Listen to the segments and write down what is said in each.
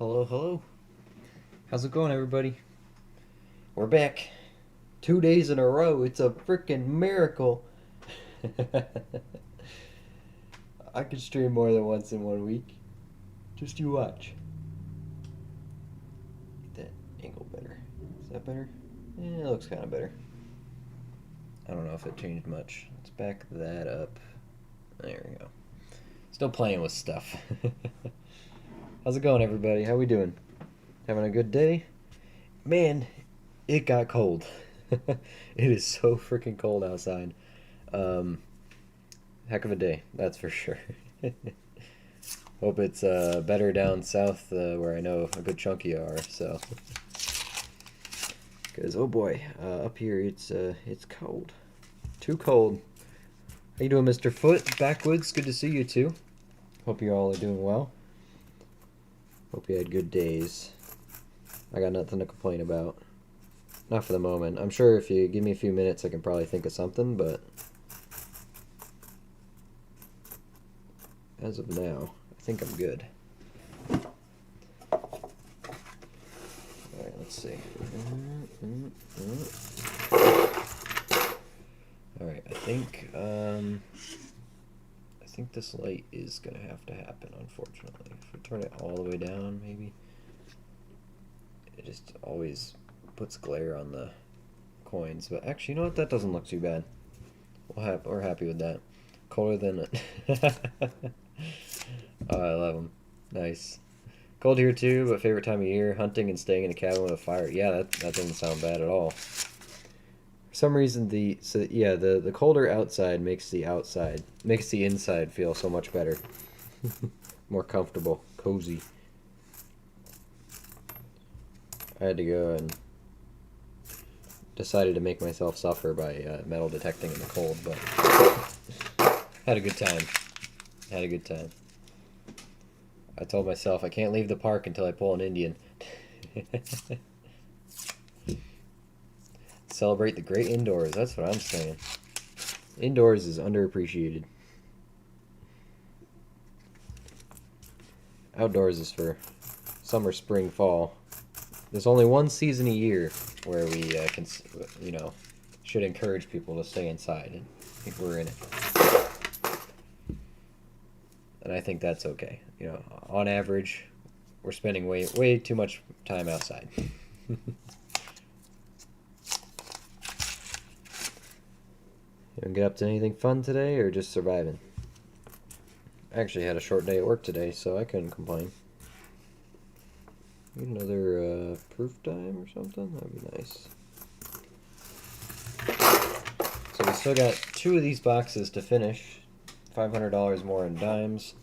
Hello, hello. How's it going, everybody? We're back. 2 days in a row. It's a freaking miracle. I could stream more than once in 1 week. Just you watch. Get that angle better. Is that better? Yeah, it looks kind of better. I don't know if it changed much. Let's back that up. There we go. Still playing with stuff. How's it going, everybody? How we doing? Having a good day? Man, it got cold. It is so freaking cold outside. Um, Heck of a day, that's for sure. Hope it's better down south where I know a good chunk of you are. So, because oh boy, up here it's cold, too cold. How you doing, Mr. Foot? Backwoods, good to see you too. Hope you all are doing well. Hope you had good days. I got nothing to complain about. Not for the moment. I'm sure if you give me a few minutes, I can probably think of something, but as of now, I think I'm good. Alright, let's see. Alright, I think this light is gonna have to happen, unfortunately. If we turn it all the way down, maybe. It just always puts glare on the coins. But actually, you know what? That doesn't look too bad. We're happy with that. Colder than it. Oh, I love them. Nice. Cold here too, but favorite time of year, hunting and staying in a cabin with a fire. Yeah, that doesn't sound bad at all. For some reason, the colder outside makes the inside feel so much better. More comfortable, cozy. I had to go and decided to make myself suffer by metal detecting in the cold, but had a good time. Had a good time. I told myself I can't leave the park until I pull an Indian. Celebrate the great indoors. That's what I'm saying. Indoors is underappreciated. Outdoors is for summer, spring, fall. There's only one season a year where we can, should encourage people to stay inside, and I think we're in it. And I think that's okay. On average, we're spending way too much time outside. You didn't get up to anything fun today, or just surviving? I actually had a short day at work today, so I couldn't complain. Need another proof dime or something? That'd be nice. So we still got 2 of these boxes to finish. $500 more in dimes.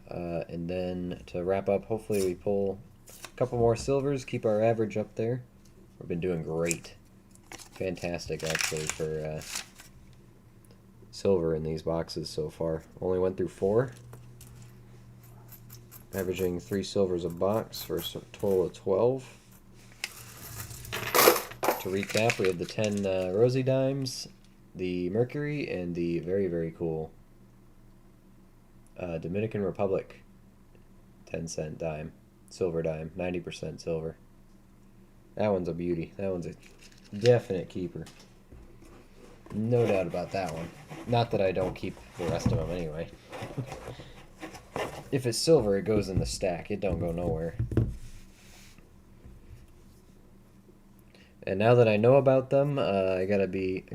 And then to wrap up, hopefully we pull a couple more silvers, keep our average up there. We've been doing great. Fantastic, actually, for silver in these boxes so far. Only went through 4. Averaging 3 silvers a box for a total of 12. To recap, we have the 10 rosy dimes, the mercury, and the very, very cool Dominican Republic 10-cent dime, silver dime, 90% silver. That one's a beauty. That one's a definite keeper. No doubt about that one. Not that I don't keep the rest of them anyway. If it's silver, it goes in the stack. It don't go nowhere. And now that I know about them, I gotta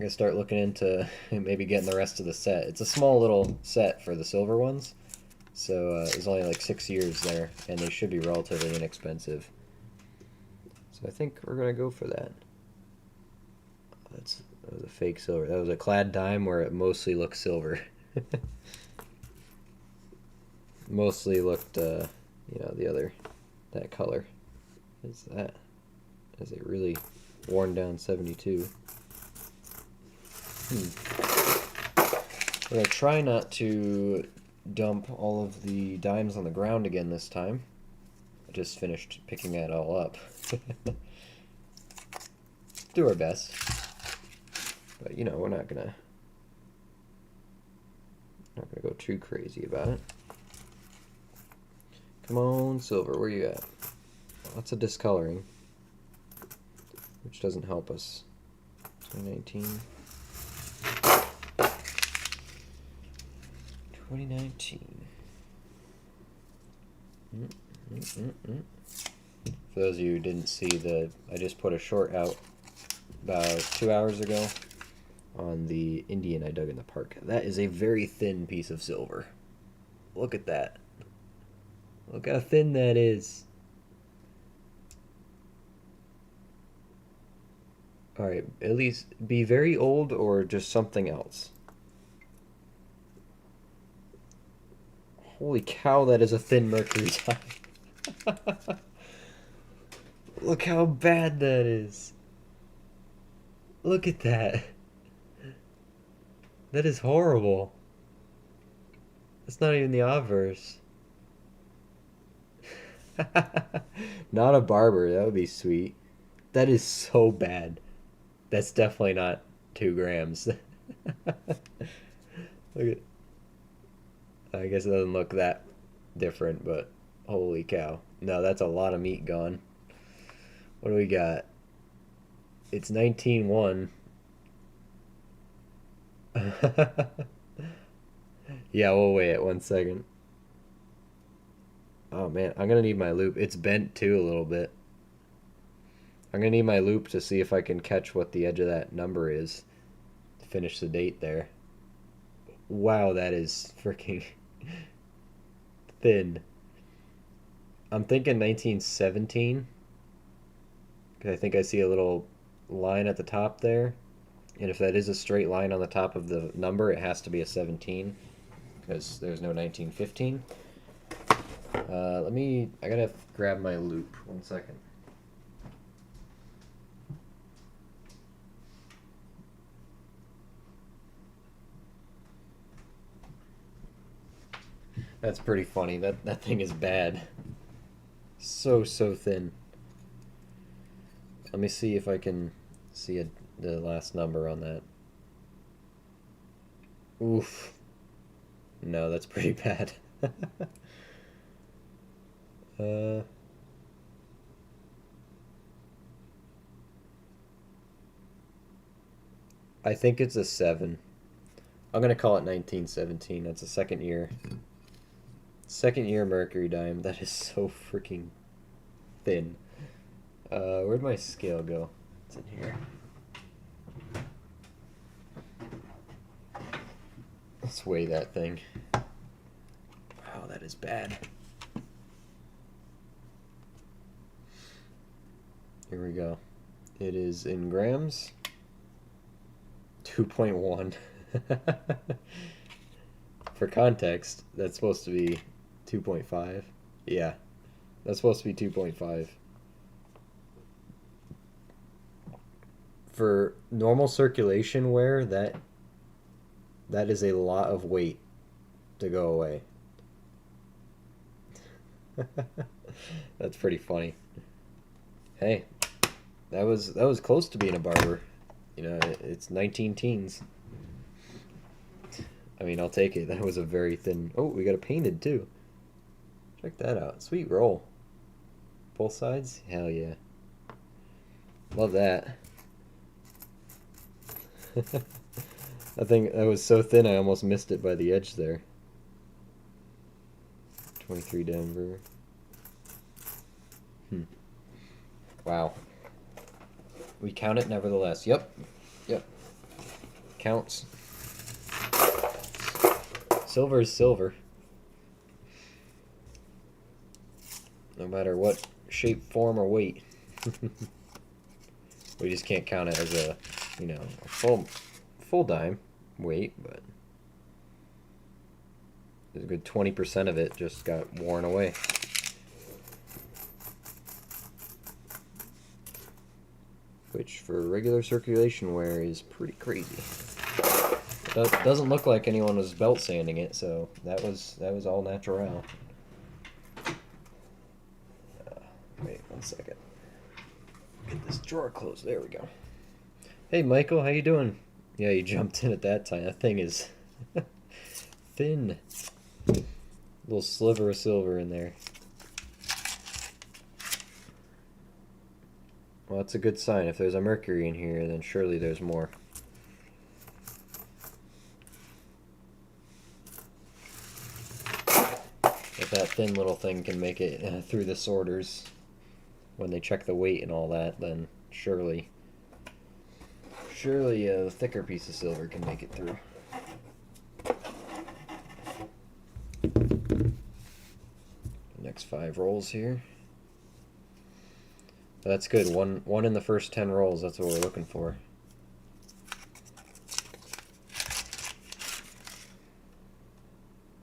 start looking into maybe getting the rest of the set. It's a small little set for the silver ones, so there's only like 6 years there, and they should be relatively inexpensive. So I think we're gonna go for that. That was a fake silver. That was a clad dime where it mostly looked silver. Mostly looked, the other, that color. Is that? Is it really worn down 72? We're going to try not to dump all of the dimes on the ground again this time. I just finished picking that all up. Do our best. But, we're not gonna go too crazy about it. Come on, silver, where you at? Lots of discoloring, which doesn't help us. 2019. 2019. For those of you who didn't see, I just put a short out about 2 hours ago on the Indian I dug in the park. That is a very thin piece of silver. Look at that. Look how thin that is. Alright, at least be very old or just something else. Holy cow, that is a thin mercury dime. Look how bad that is. Look at that. That is horrible. That's not even the obverse. Not a barber, that would be sweet. That is so bad. That's definitely not 2 grams. Look at. I guess it doesn't look that different, but holy cow. No, that's a lot of meat gone. What do we got? It's 19.1. Yeah, we'll weigh it 1 second. Oh man, I'm gonna need my loop. It's bent too a little bit. I'm gonna need my loop to see if I can catch what the edge of that number is to finish the date there. Wow, that is freaking thin. I'm thinking 1917, because I think I see a little line at the top there. And if that is a straight line on the top of the number, it has to be a 17, because there's no 1915. I gotta grab my loop. 1 second. That's pretty funny. That thing is bad. So thin. Let me see if I can see the last number on that. Oof. No, that's pretty bad. I think it's a 7. I'm gonna call it 1917. That's a second year. Second year mercury dime. That is so freaking thin. Where'd my scale go? It's in here. Let's weigh that thing. Wow, that is bad. Here we go. It is in grams. 2.1. For context, that's supposed to be 2.5. Yeah, that's supposed to be 2.5. For normal circulation wear, that is a lot of weight to go away. That's pretty funny. Hey, that was close to being a barber. You know, it's 19 teens. I mean, I'll take it. That was a very thin... Oh, we got it painted, too. Check that out. Sweet roll. Both sides? Hell yeah. Love that. I think that was so thin I almost missed it by the edge there. 23 Denver. Wow. We count it nevertheless. Yep. Counts. Silver is silver. No matter what shape, form, or weight. We just can't count it as a, a full dime weight, but there's a good 20% of it just got worn away. Which for regular circulation wear is pretty crazy. It doesn't look like anyone was belt sanding it, so that was all natural. Wait 1 second. Get this drawer closed. There we go. Hey Michael, how you doing? Yeah, you jumped in at that time. That thing is thin. Little sliver of silver in there. Well, that's a good sign. If there's a mercury in here, then surely there's more. If that thin little thing can make it through the sorters when they check the weight and all that, then surely a thicker piece of silver can make it through. Next 5 rolls here. That's good. One in the first 10 rolls. That's what we're looking for.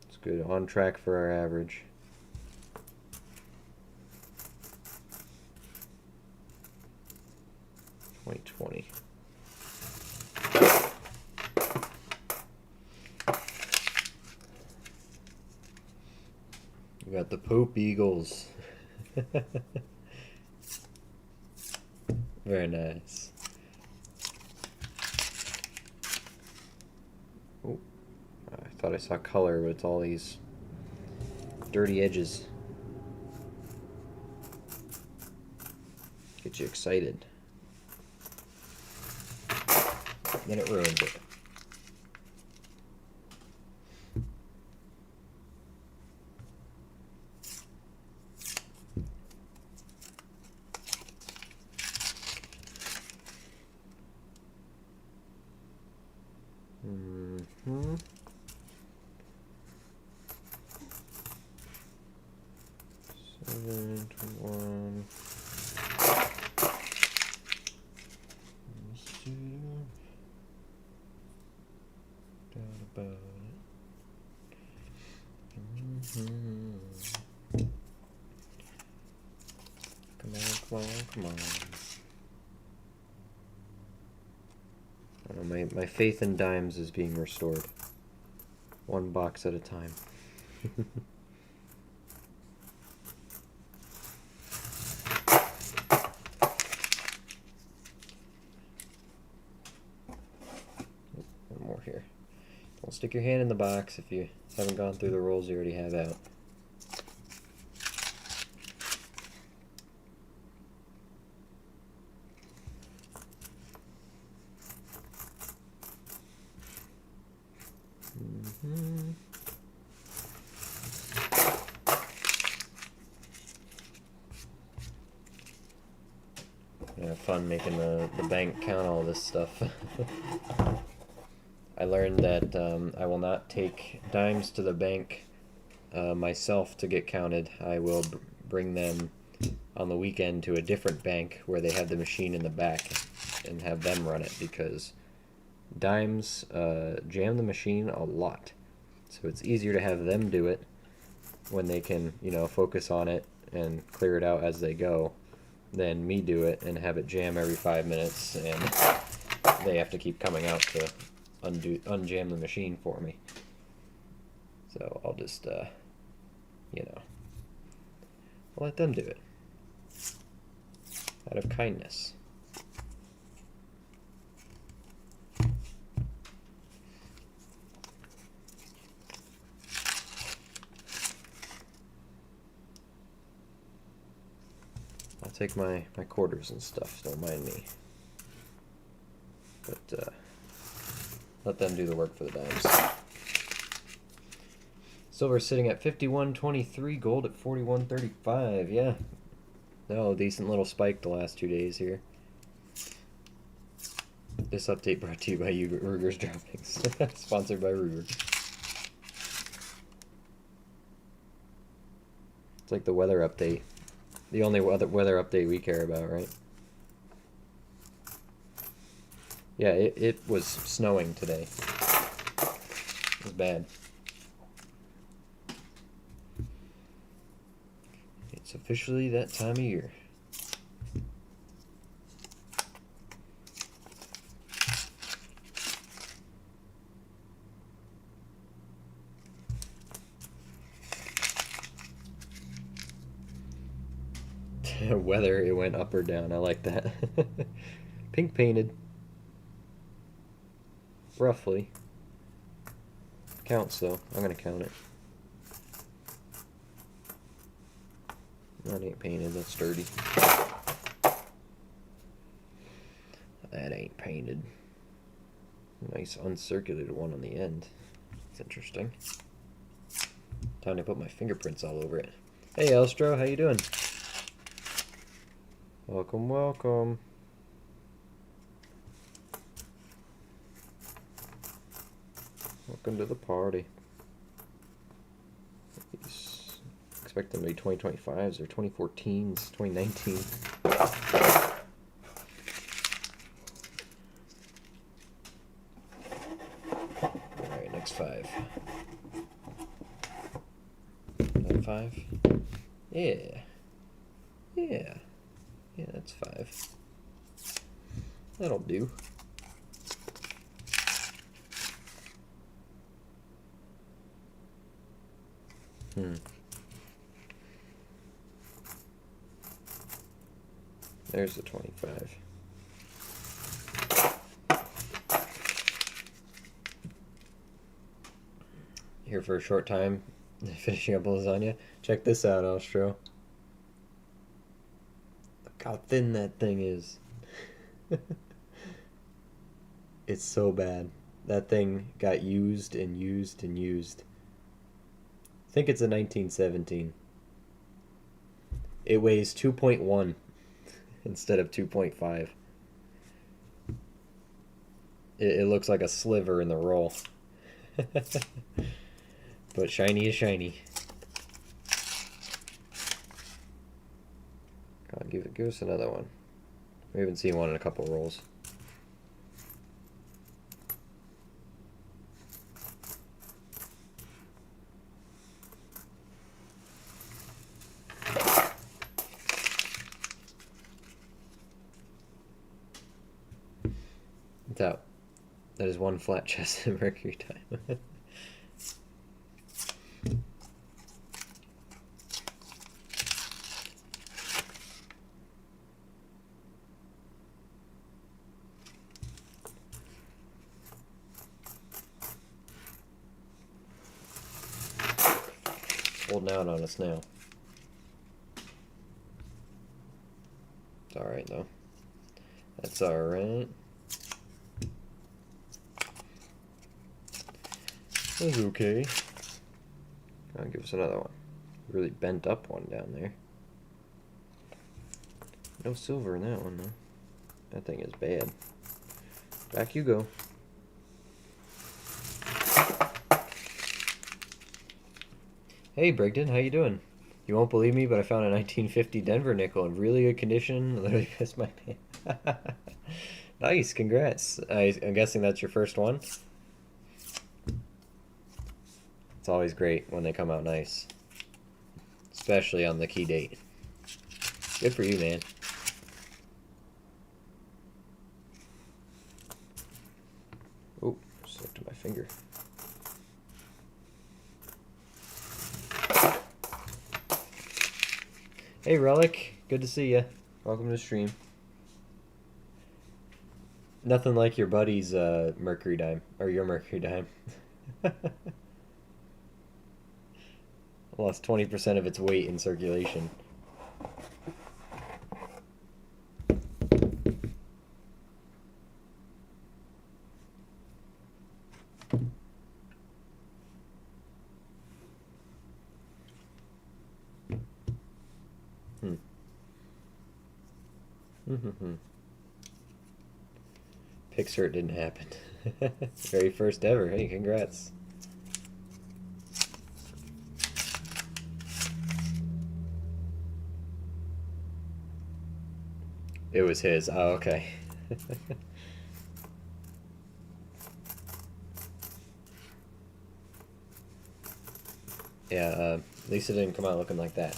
It's good. On track for our average. $20. We got the Pope Eagles. Very nice. Oh, I thought I saw color, but it's all these dirty edges. Get you excited. Then it ruins it. Mm-hmm. Seven to one. Down about it. Mm-hmm. Come on, come on, come on. I don't know, my faith in dimes is being restored. 1 box at a time. One more here. Don't stick your hand in the box if you haven't gone through the rolls you already have out. Mm-hmm. I have fun making the bank count all this stuff. I learned that I will not take dimes to the bank myself to get counted. I will bring them on the weekend to a different bank where they have the machine in the back and have them run it, because dimes jam the machine a lot. So it's easier to have them do it when they can, you know, focus on it and clear it out as they go, than me do it and have it jam every 5 minutes and they have to keep coming out to unjam the machine for me. So I'll just, you know, I'll let them do it out of kindness. I'll take my quarters and stuff, don't mind me. But let them do the work for the dimes. Silver sitting at 51.23, gold at 41.35. Yeah. No, decent little spike the last 2 days here. This update brought to you by Ruger's Droppings. Sponsored by Ruger. It's like the weather update. The only weather update we care about, right? Yeah, it was snowing today. It was bad. It's officially that time of year. Weather, it went up or down. I like that. Pink painted. Roughly. Counts though. I'm gonna count it. That ain't painted, that's dirty. That ain't painted. Nice uncirculated one on the end. It's interesting. Time to put my fingerprints all over it. Hey Elstro, how you doing? Welcome, welcome. Welcome to the party. Expect them to be 2025s or 2014s, 2019. Alright, next 5. That 5? Yeah. Yeah. Yeah, that's 5. That'll do. There's the 25. Here for a short time, finishing up lasagna. Check this out, Ostro. Look how thin that thing is. It's so bad. That thing got used and used and used. I think it's a 1917. It weighs 2.1 instead of 2.5. It looks like a sliver in the roll. But shiny is shiny. Come on, give us another one. We haven't seen one in a couple rolls. It's out. That is one flat chest in Mercury time. Holding out on us now. It's alright though. That's alright. That's okay. I'll give us another one. Really bent up one down there. No silver in that one though. That thing is bad. Back you go. Hey Brigden, how you doing? You won't believe me, but I found a 1950 Denver nickel in really good condition. Literally pissed my pants. Nice, congrats. I'm guessing that's your first one? It's always great when they come out nice. Especially on the key date. Good for you, man. Oh, stuck to my finger. Hey Relic, good to see you. Welcome to the stream. Nothing like your buddy's Mercury dime, or your Mercury dime. Lost 20% of its weight in circulation. Pixar didn't happen. Very first ever. Hey, congrats. It was his. Oh, okay. Yeah, at least it didn't come out looking like that.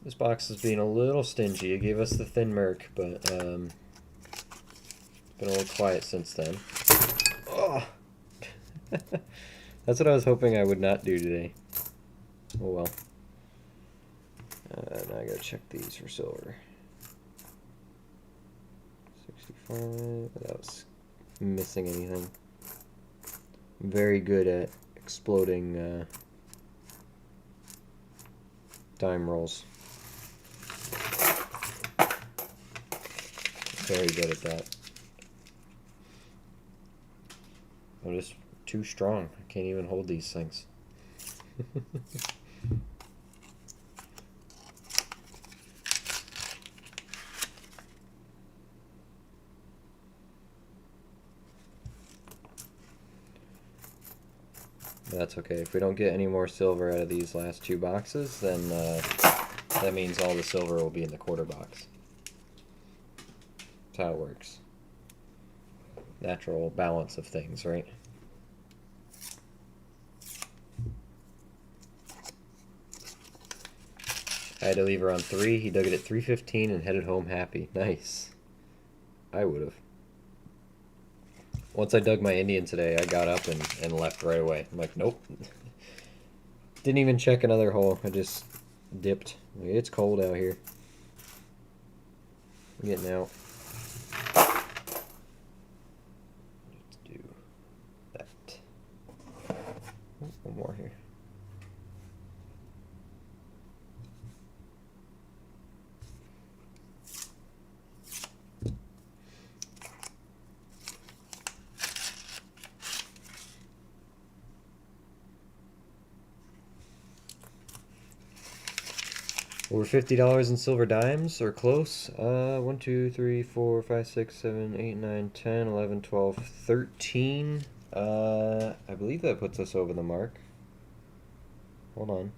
This box is being a little stingy. It gave us the thin Merc, but it's been a little quiet since then. Oh! That's what I was hoping I would not do today. Oh well. Now I gotta check these for silver. 65, without missing anything. I'm very good at exploding dime rolls. Very good at that. I'm just too strong. I can't even hold these things. That's okay. If we don't get any more silver out of these last two boxes, then that means all the silver will be in the quarter box. That's how it works. Natural balance of things, right? I had to leave around 3. He dug it at 3:15 and headed home happy. Nice. I would have. Once I dug my Indian today, I got up and left right away. I'm like, nope. Didn't even check another hole. I just dipped. It's cold out here. I'm getting out. Let's do that. Oh, one more here. Over $50 in silver dimes, or close. 1, 2, 3, 4, 5, 6, 7, 8, 9, 10, 11, 12, 13. I believe that puts us over the mark. Hold on.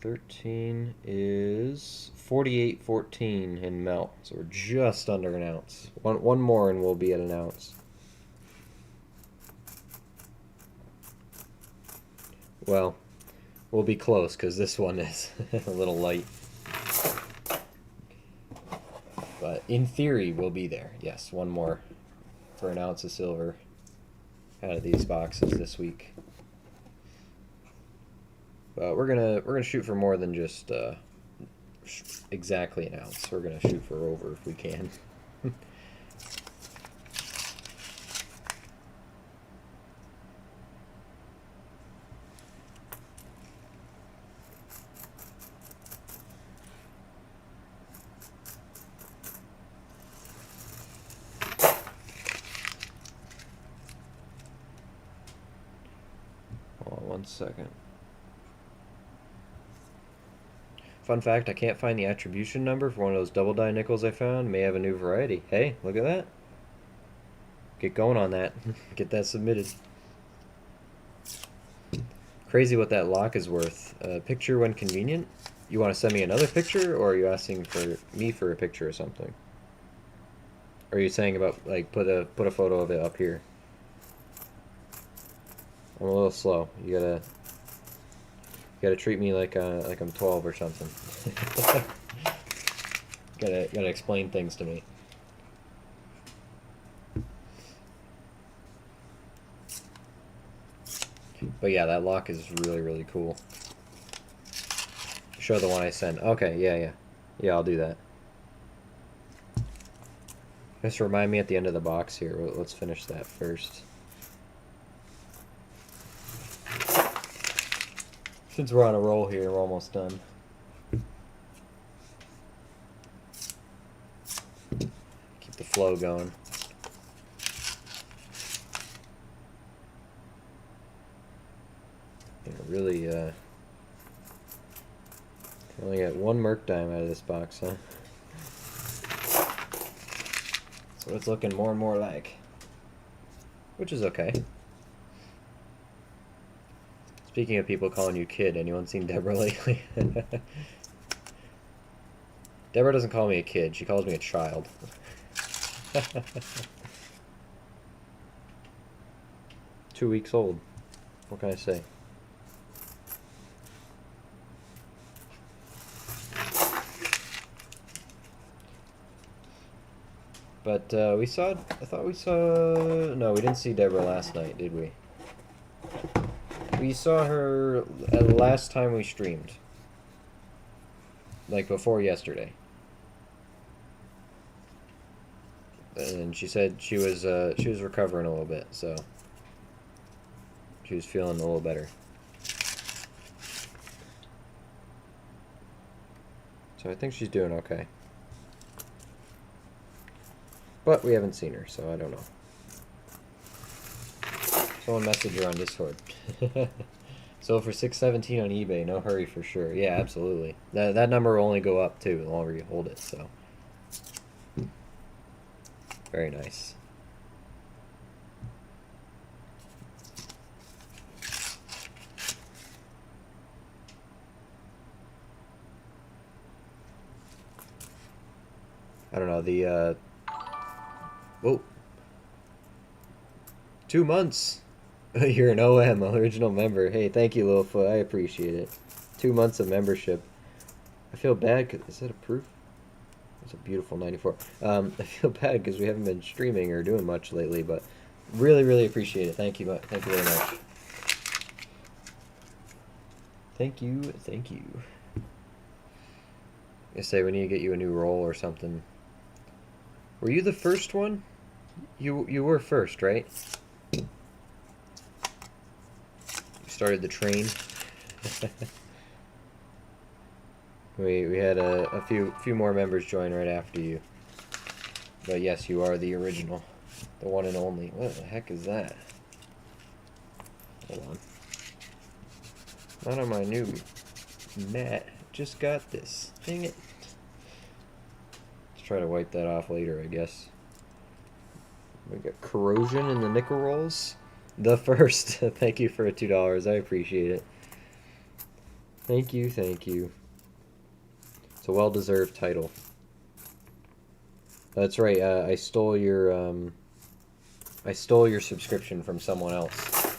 13 is 48.14 in melt, so we're just under an ounce. One more and we'll be at an ounce. Well, we'll be close because this one is a little light. But in theory, we'll be there. Yes, one more for an ounce of silver out of these boxes this week. But we're gonna shoot for more than just exactly an ounce. We're gonna shoot for over if we can. Hold on 1 second. Fun fact, I can't find the attribution number for one of those double die nickels I found. May have a new variety. Hey, look at that. Get going on that. Get that submitted. Crazy what that lock is worth. Picture when convenient. You want to send me another picture, or are you asking for me for a picture or something? Or are you saying about, like, put a photo of it up here? I'm a little slow. You gotta treat me like I'm 12 or something. gotta explain things to me. But yeah, that lock is really, really cool. Show the one I sent. Okay, yeah, I'll do that. Just remind me at the end of the box here. Let's finish that first. Since we're on a roll here, we're almost done. Keep the flow going. Really, only got one merc dime out of this box, huh? That's what it's looking more and more like. Which is okay. Speaking of people calling you kid, anyone seen Deborah lately? Deborah doesn't call me a kid, she calls me a child. 2 weeks old. What can I say? But I thought we saw, no, we didn't see Deborah last night, did we? We saw her last time we streamed. Like before yesterday. And she said she was recovering a little bit, so He was feeling a little better. So I think she's doing okay. But we haven't seen her, so I don't know. Someone message her on Discord. So for 617 on eBay, no hurry for sure. Yeah, absolutely. That number will only go up too the longer you hold it, so. Very nice. I don't know, whoa. 2 months. You're an OM, original member. Hey, thank you, Littlefoot. I appreciate it. 2 months of membership. I feel bad. Is that a proof? It's a beautiful 94. I feel bad because we haven't been streaming or doing much lately, but really, really appreciate it. Thank you. Thank you very much. Thank you. Thank you. I say we need to get you a new role or something. Were you the first one? You were first, right? You started the train. we had a few more members join right after you. But yes, you are the original. The one and only. What the heck is that? Hold on. Not on my new mat. Just got this. Dang it. Let's try to wipe that off later, I guess. We got corrosion in the nickel rolls. The first. Thank you for $2. I appreciate it. Thank you, thank you. It's a well-deserved title. That's right. I stole your subscription from someone else.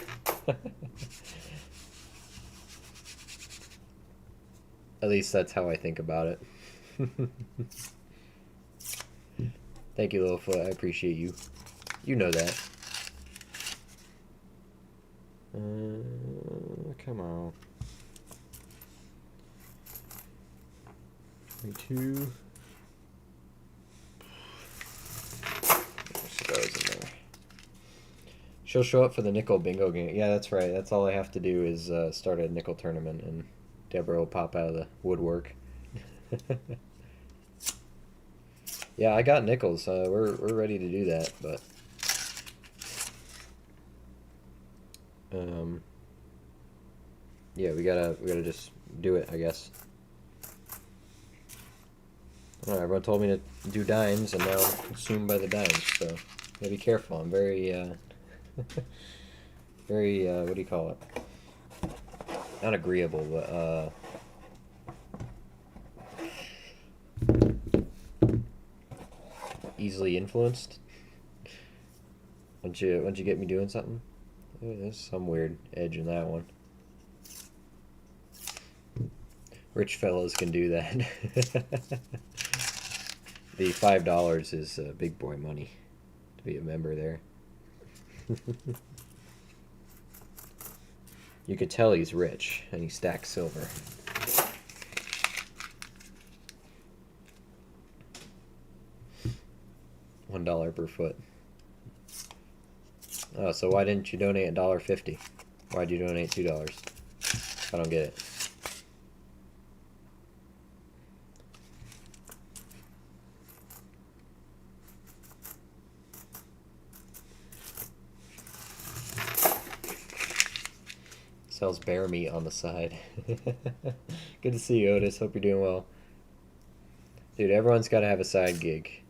At least that's how I think about it. Thank you, Littlefoot. I appreciate you. You know that. Come on. 22. Cigars in there. She'll show up for the nickel bingo game. Yeah, that's right. That's all I have to do is start a nickel tournament, and Deborah will pop out of the woodwork. Yeah, I got nickels. We're ready to do that, but yeah, we gotta just do it, I guess. Well, everyone told me to do dimes, and now I'm consumed by the dimes, so gotta be careful. I'm very very what do you call it? Not agreeable, but easily influenced. Once you get me doing something, there's some weird edge in that one. Rich fellows can do that. The $5 is big boy money to be a member there. You could tell he's rich and he stacks silver. $1 per foot. Oh, so why didn't you donate $1.50? Why'd you donate $2? I don't get it. Sells bear meat on the side. Good to see you, Otis. Hope you're doing well. Dude, everyone's got to have a side gig.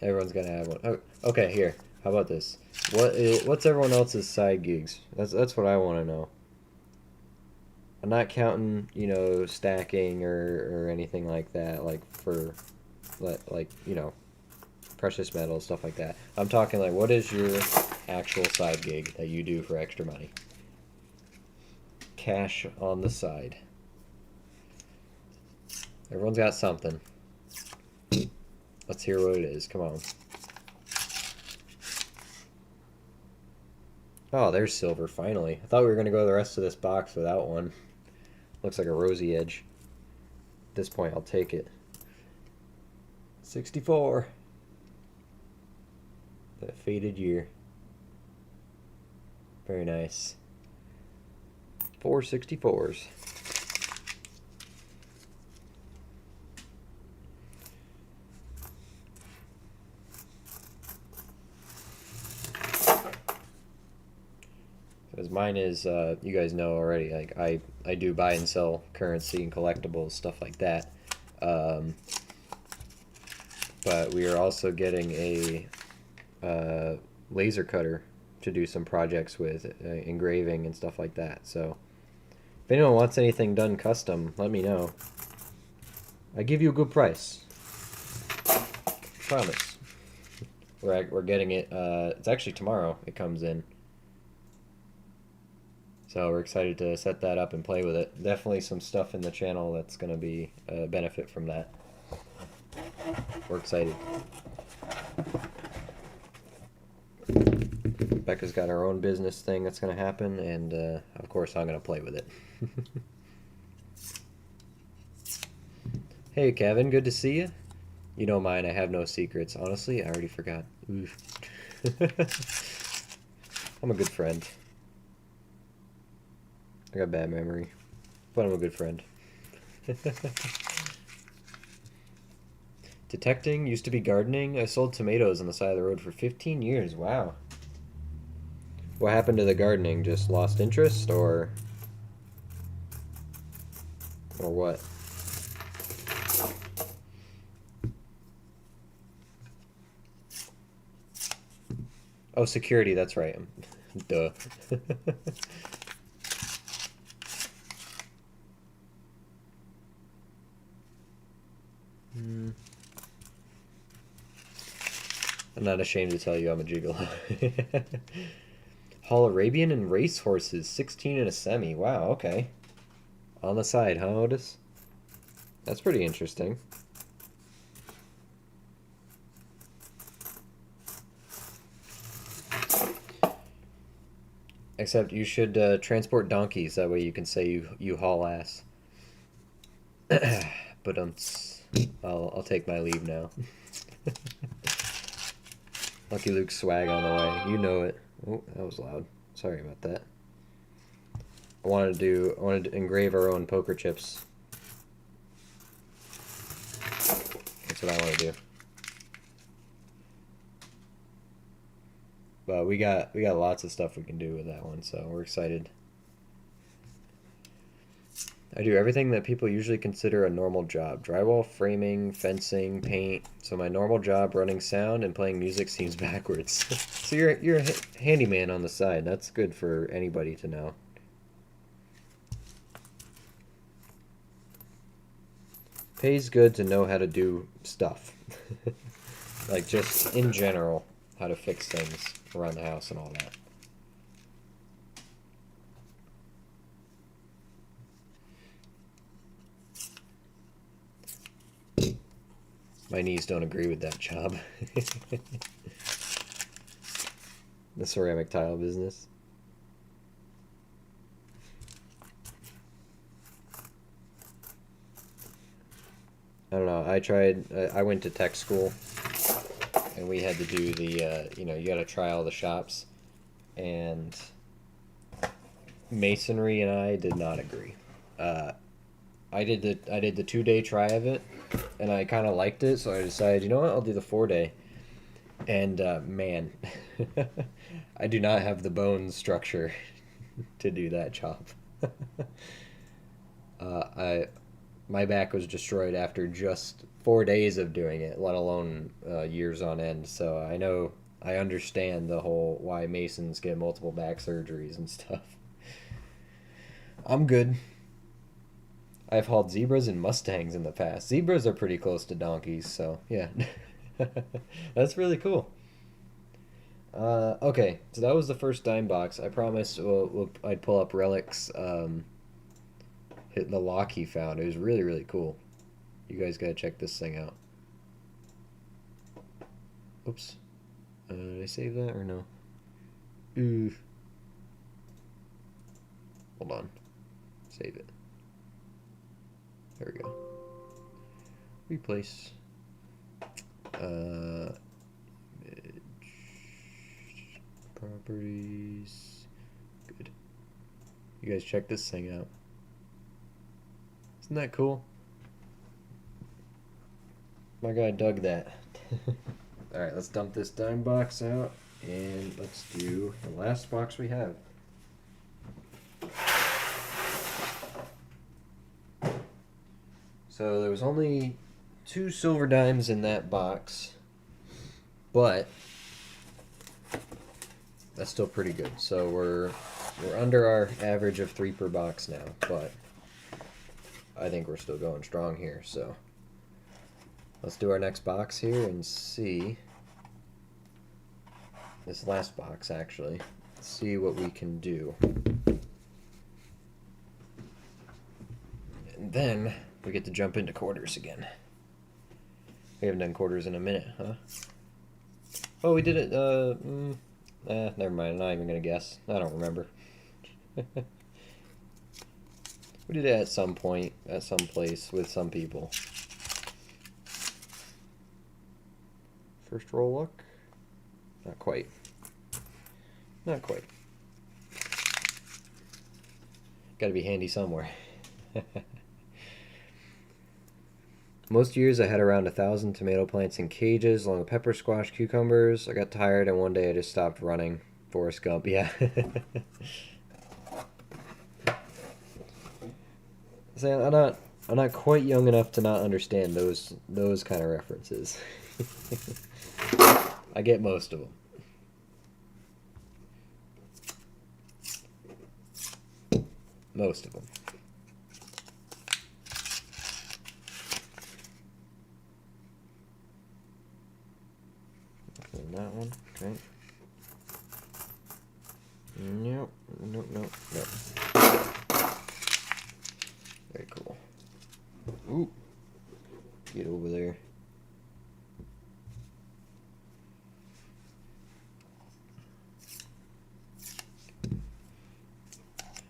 Everyone's got to have one. Oh, okay, here. How about this? What's everyone else's side gigs? That's what I want to know. I'm not counting, you know, stacking or anything like that, like for, like, you know, precious metals, stuff like that. I'm talking like, what is your actual side gig that you do for extra money? Cash on the side. Everyone's got something. Let's hear what it is. Come on. Oh, there's silver, finally. I thought we were going to go the rest of this box without one. Looks like a rosy edge. At this point, I'll take it. 64. That faded year. Very nice. 464s. As mine is, you guys know already, like I do buy and sell currency and collectibles, stuff like that. Um, but we are also getting a laser cutter to do some projects with, engraving and stuff like that. So if anyone wants anything done custom, let me know. I give you a good price. Promise. We're getting it. It's actually tomorrow. It comes in. So we're excited to set that up and play with it. Definitely some stuff in the channel that's going to be a benefit from that. We're excited. Becca's got her own business thing that's going to happen, and of course I'm going to play with it. Hey Kevin, good to see you. You know mine, I have no secrets. Honestly, I already forgot. Oof. I'm a good friend. I got bad memory, but I'm a good friend. Detecting used to be gardening. I sold tomatoes on the side of the road for 15 years. Wow. What happened to the gardening? Just lost interest, or what? Oh, security, that's right. Duh. I'm not ashamed to tell you I'm a gigolo. Hall Arabian and racehorses, 16 and a semi. Wow, okay. On the side, huh, Otis? That's pretty interesting. Except you should transport donkeys. That way you can say you haul ass. But I'll take my leave now. Lucky Luke swag on the way. You know it. Oh, that was loud. Sorry about that. I wanted to engrave our own poker chips. That's what I want to do. But we got lots of stuff we can do with that one, so we're excited. I do everything that people usually consider a normal job. Drywall, framing, fencing, paint. So my normal job, running sound and playing music, seems backwards. So you're a handyman on the side. That's good for anybody to know. Pays good to know how to do stuff. Like just in general, how to fix things around the house and all that. My knees don't agree with that job. The ceramic tile business. I don't know. I went to tech school, and we had to do the, you got to try all the shops, and masonry and I did not agree. I did the 2-day try of it, and I kind of liked it, so I decided, you know what, I'll do the 4-day. And man, I do not have the bone structure to do that job. I my back was destroyed after just 4 days of doing it, let alone years on end. So I understand the whole why Masons get multiple back surgeries and stuff. I'm good. I've hauled zebras and mustangs in the past. Zebras are pretty close to donkeys, so yeah. That's really cool. Okay, so that was the first dime box. I promised I'd pull up relics. Hit the lock he found. It was really, really cool. You guys gotta check this thing out. Oops. Did I save that or no? Ooh. Hold on. Save it. There we go. Replace. Image, properties. You guys check this thing out. Isn't that cool? My guy dug that. Alright, let's dump this dime box out, and let's do the last box we have. So there was only 2 silver dimes in that box, but that's still pretty good. So we're under our average of 3 per box now, but I think we're still going strong here. So let's do our next box here and see, this last box actually, see what we can do. And then we get to jump into quarters again. We haven't done quarters in a minute, huh? Oh, we did it, never mind, I'm not even gonna guess. I don't remember. We did it at some point, at some place, with some people. First roll luck? Not quite. Not quite. Gotta be handy somewhere. Most years I had around 1,000 tomato plants in cages along with pepper, squash, cucumbers. I got tired and one day I just stopped running. Forrest Gump, yeah. See, I'm not quite young enough to not understand those kind of references. I get most of them. Most of them. That one, okay. Nope, nope, nope, nope. Very cool. Ooh, get over there.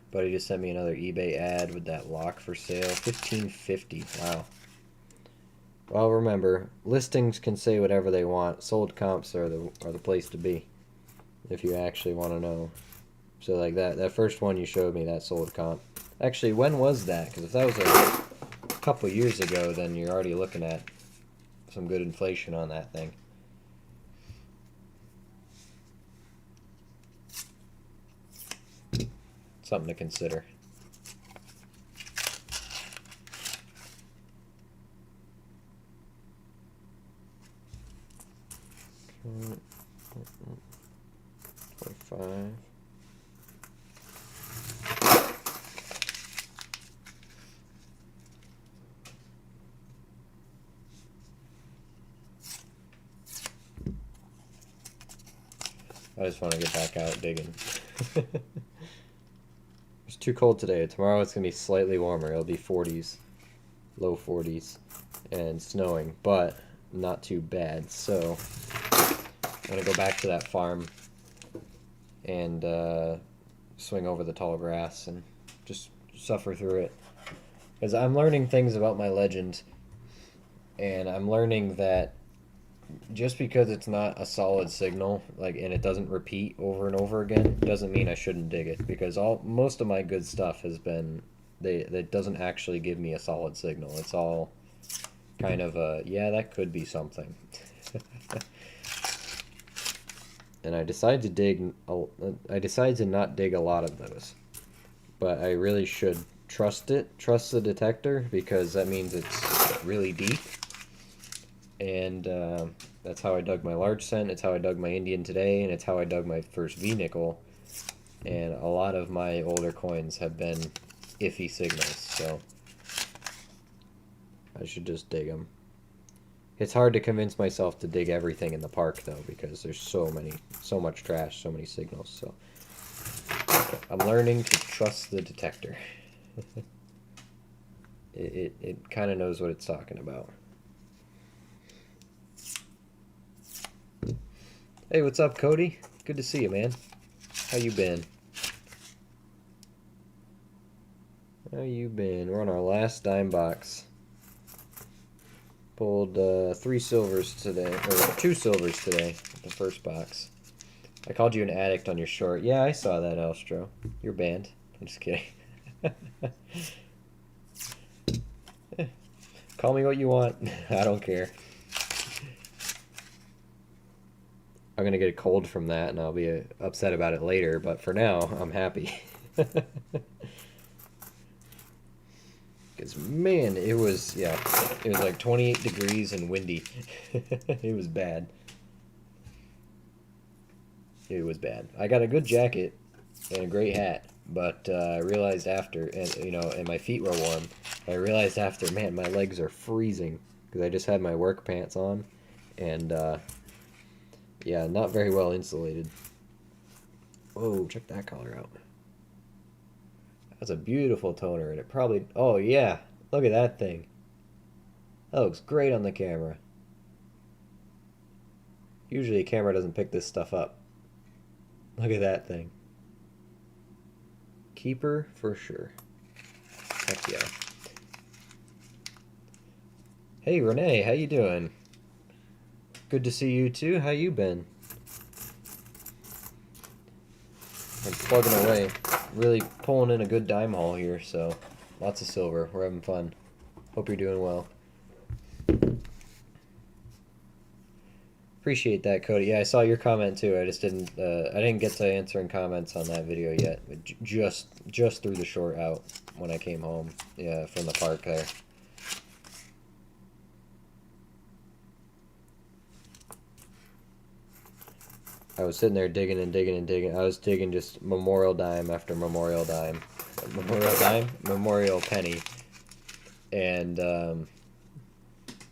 Buddy just sent me another eBay ad with that lock for sale, $15.50. Wow. Well, remember, listings can say whatever they want. Sold comps are the place to be, if you actually want to know. So like that first one you showed me, that sold comp. Actually, when was that? Because if that was a couple years ago, then you're already looking at some good inflation on that thing. Something to consider. $25. I just want to get back out digging. It's too cold today. Tomorrow it's going to be slightly warmer. It'll be 40s, low 40s, and snowing, but not too bad. So I'm going to go back to that farm and swing over the tall grass and just suffer through it. Because I'm learning things about my legend, and I'm learning that just because it's not a solid signal, like, and it doesn't repeat over and over again, doesn't mean I shouldn't dig it. Because most of my good stuff has been, that doesn't actually give me a solid signal. It's all kind of a, yeah, that could be something. And I decided to not dig a lot of those, but I really should trust the detector, because that means it's really deep. And that's how I dug my large cent, it's how I dug my Indian today, and it's how I dug my first V-nickel. And a lot of my older coins have been iffy signals, so I should just dig them. It's hard to convince myself to dig everything in the park, though, because there's so much trash, so many signals. So I'm learning to trust the detector. It kind of knows what it's talking about. Hey, what's up, Cody? Good to see you, man. How you been? How you been? We're on our last dime box. Pulled 3 silvers today, or 2 silvers today, the first box. I called you an addict on your short. Yeah, I saw that, Elstro. You're banned. I'm just kidding. Call me what you want. I don't care. I'm gonna get a cold from that, and I'll be upset about it later. But for now, I'm happy. Because man, it was like 28 degrees and windy. It was bad. It was bad. I got a good jacket and a great hat, but I realized after, and my feet were warm. I realized after, man, my legs are freezing because I just had my work pants on, and yeah, not very well insulated. Whoa, check that color out. That's a beautiful toner, and it probably... Oh, yeah. Look at that thing. That looks great on the camera. Usually a camera doesn't pick this stuff up. Look at that thing. Keeper for sure. Heck yeah. Hey, Renee. How you doing? Good to see you, too. How you been? I'm plugging away. Really pulling in a good dime haul here, so lots of silver. We're having fun. Hope you're doing well. Appreciate that, Cody. Yeah, I saw your comment too. I just didn't. I didn't get to answering comments on that video yet. But just threw the short out when I came home. Yeah, from the park there. I was sitting there digging and digging and digging. I was digging just memorial dime after memorial dime. Memorial dime? Memorial penny. And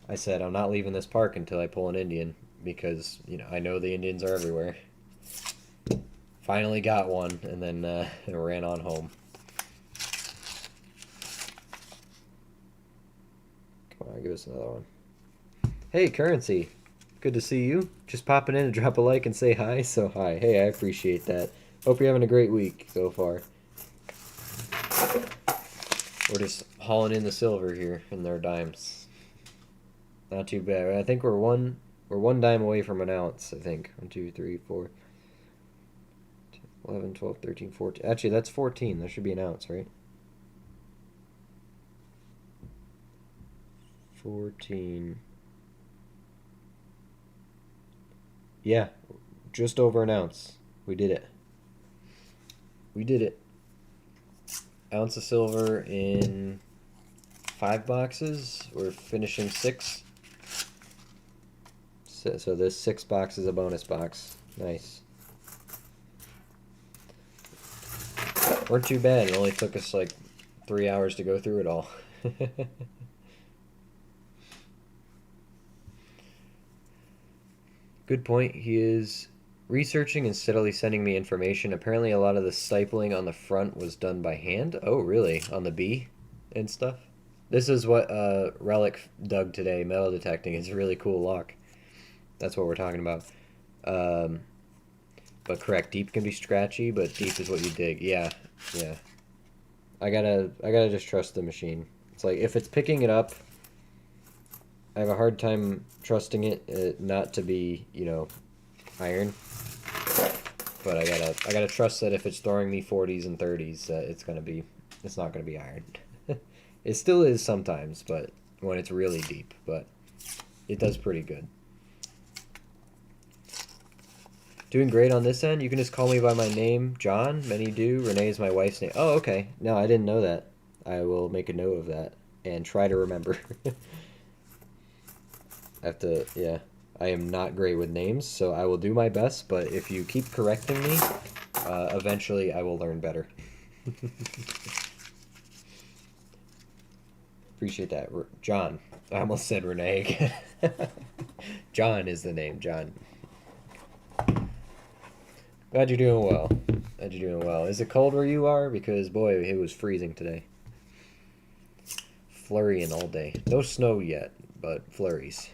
I said, I'm not leaving this park until I pull an Indian because, I know the Indians are everywhere. Finally got one and then ran on home. Come on, give us another one. Hey, Currency. Good to see you. Just popping in to drop a like and say hi. So hi. Hey, I appreciate that. Hope you're having a great week so far. We're just hauling in the silver here in their dimes. Not too bad. I think we're one dime away from an ounce, I think. 1, 2, 3, 4, 11, 12, 13, 14. Actually, that's 14. There should be an ounce, right? 14. Yeah, just over an ounce. We did it. We did it. Ounce of silver in 5 boxes. We're finishing 6. So this 6 box is a bonus box. Nice. Weren't too bad. It only took us like 3 hours to go through it all. Good point. He is researching and steadily sending me information. Apparently a lot of the stipling on the front was done by hand. Oh, really? On the B and stuff? This is what Relic dug today, metal detecting. It's a really cool lock. That's what we're talking about. But correct, deep can be scratchy, but deep is what you dig. Yeah, yeah. I gotta just trust the machine. It's like, if it's picking it up, I have a hard time trusting it not to be, iron. But I gotta trust that if it's throwing me 40s and 30s, it's not gonna be iron. It still is sometimes, but when it's really deep. But it does pretty good. Doing great on this end. You can just call me by my name, John. Many do. Renee is my wife's name. Oh, okay. No, I didn't know that. I will make a note of that and try to remember. Yeah. I am not great with names, so I will do my best, but if you keep correcting me, eventually I will learn better. Appreciate that. John. I almost said Renee. John is the name, John. Glad you're doing well. Glad you're doing well. Is it cold where you are? Because, boy, it was freezing today. Flurrying all day. No snow yet, but flurries.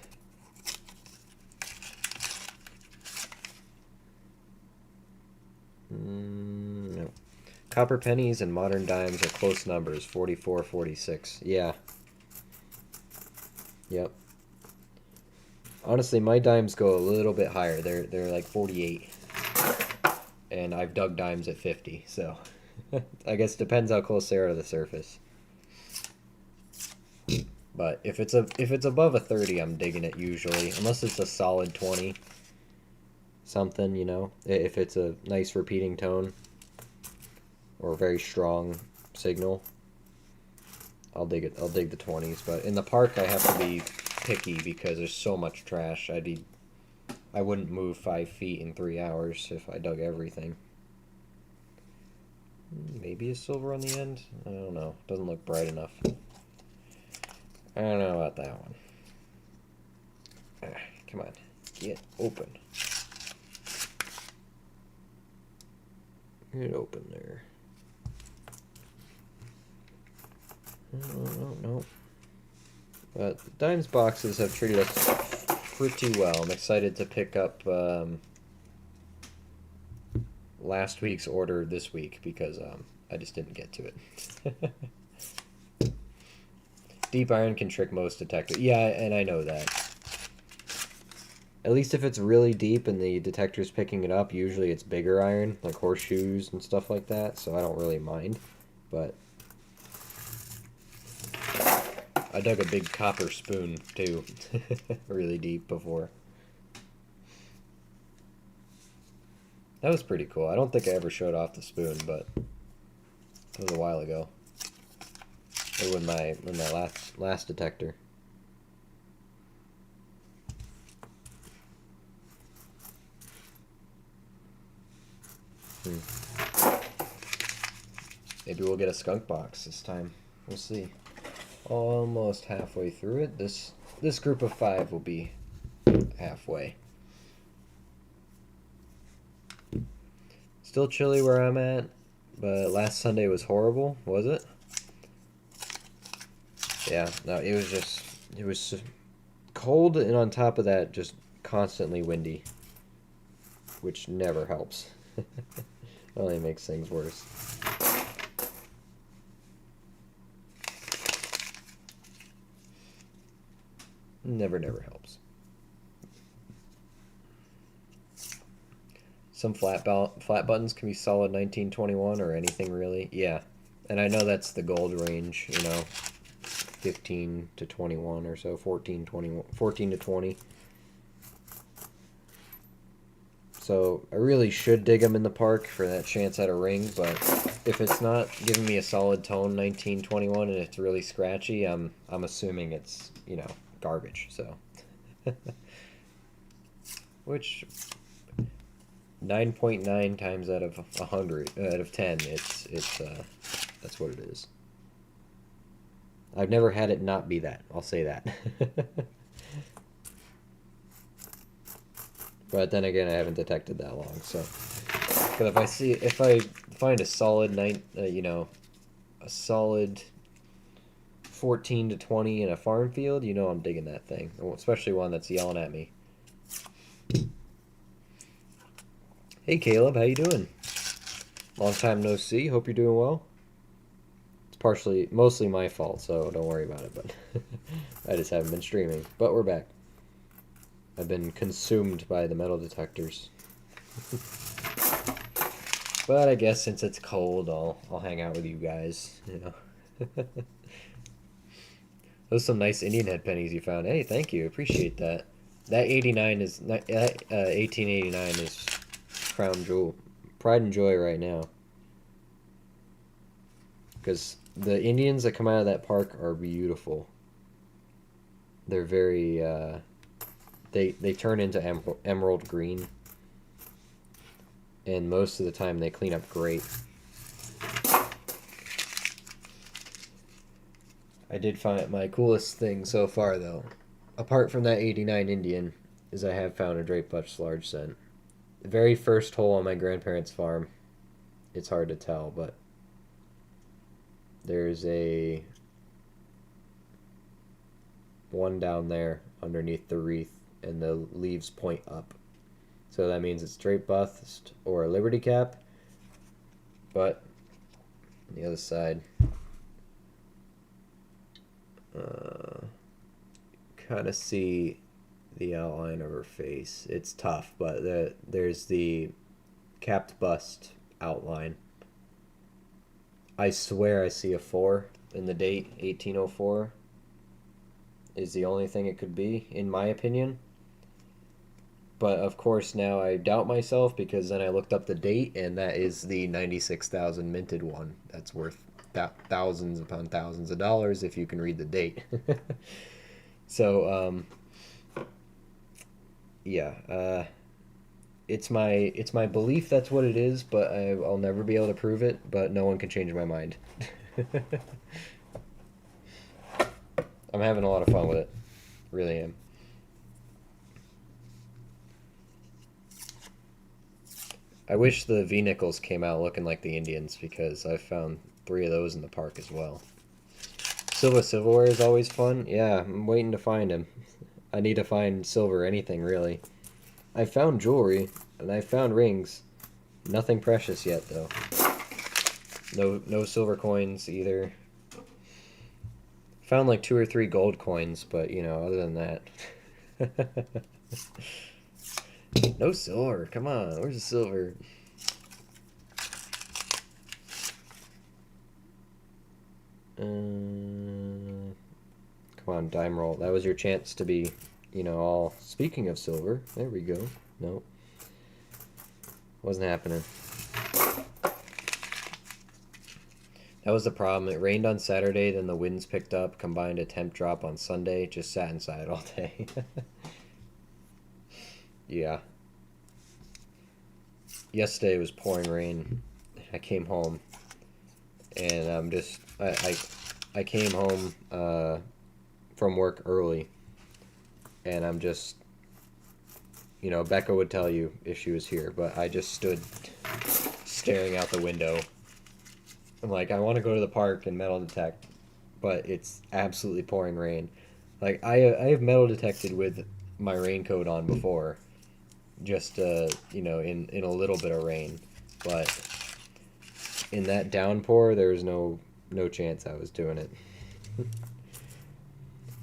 No. Copper pennies and modern dimes are close numbers. 44, 46. Yeah. Yep. Honestly, my dimes go a little bit higher. They're like 48. And I've dug dimes at 50, so I guess depends how close they are to the surface. But if it's above a 30, I'm digging it usually, unless it's a solid 20 something, you know. If it's a nice repeating tone or a very strong signal, I'll dig it. I'll dig the 20s. But in the park, I have to be picky because there's so much trash. I wouldn't move 5 feet in 3 hours if I dug everything. Maybe a silver on the end? I don't know. Doesn't look bright enough. I don't know about that one. Come on. Get open. Get open there. No. But the Dimes boxes have treated us pretty well. I'm excited to pick up last week's order this week because I just didn't get to it. Deep iron can trick most detectors. Yeah, and I know that. At least if it's really deep and the detector's picking it up, usually it's bigger iron, like horseshoes and stuff like that, so I don't really mind. But I dug a big copper spoon, too, really deep before. That was pretty cool. I don't think I ever showed off the spoon, but it was a while ago. Or with my last detector. Maybe we'll get a skunk box this time. We'll see. Almost halfway through it. This group of 5 will be halfway. Still chilly where I'm at, but last Sunday was horrible, was it? Yeah, no, it was cold, and on top of that, just constantly windy, which never helps. It only makes things worse. Never helps. Some flat buttons can be solid 1921 or anything really. Yeah, and I know that's the gold range, you know, 15 to 21 or so, 14 to 20. So I really should dig them in the park for that chance at a ring, but if it's not giving me a solid tone 1921 and it's really scratchy, I'm assuming it's, you know, garbage. So which 9.9 times out of 100 out of 10, it's that's what it is. I've never had it not be that. I'll say that. But then again, I haven't detected that long, so. But if I find a solid a solid 14 to 20 in a farm field, you know I'm digging that thing, especially one that's yelling at me. Hey Caleb, how you doing? Long time no see. Hope you're doing well. It's mostly my fault, so don't worry about it. But I just haven't been streaming. But we're back. I've been consumed by the metal detectors. But I guess since it's cold, I'll hang out with you guys. You know. Those are some nice Indian head pennies you found. Hey, thank you. Appreciate that. That 1889 is crown jewel, pride and joy right now. Because the Indians that come out of that park are beautiful. They're very they turn into emerald green, and most of the time they clean up great. I did find my coolest thing so far, though, apart from that 89 Indian, is I have found a Drapebush large cent. The very first hole on my grandparents' farm. It's hard to tell, but there's a one down there underneath the wreath, and the leaves point up. So that means it's straight bust or a Liberty Cap. But on the other side, kind of see the outline of her face. It's tough, but there's the capped bust outline. I swear I see a 4 in the date. 1804 is the only thing it could be, in my opinion. But of course, now I doubt myself because then I looked up the date, and that is the 96,000 minted one. That's worth thousands upon thousands of dollars if you can read the date. So, yeah, it's my belief that's what it is, but I'll never be able to prove it. But no one can change my mind. I'm having a lot of fun with it, really am. I wish the V nickels came out looking like the Indians because I found 3 of those in the park as well. Silverware is always fun. Yeah, I'm waiting to find him. I need to find silver anything really. I found jewelry and I found rings. Nothing precious yet though. No silver coins either. Found like 2 or 3 gold coins, but other than that. No silver. Come on, where's the silver? Come on, dime roll. That was your chance to be, all. Speaking of silver, there we go. Nope. Wasn't happening. That was the problem. It rained on Saturday, then the winds picked up, combined a temp drop on Sunday. Just sat inside all day. Yeah. Yesterday it was pouring rain. I came home, and I came home from work early, and I'm just, Becca would tell you if she was here, but I just stood staring out the window. I'm like, I want to go to the park and metal detect, but it's absolutely pouring rain. Like, I have metal detected with my raincoat on before, just in a little bit of rain, but in that downpour there was no chance I was doing it.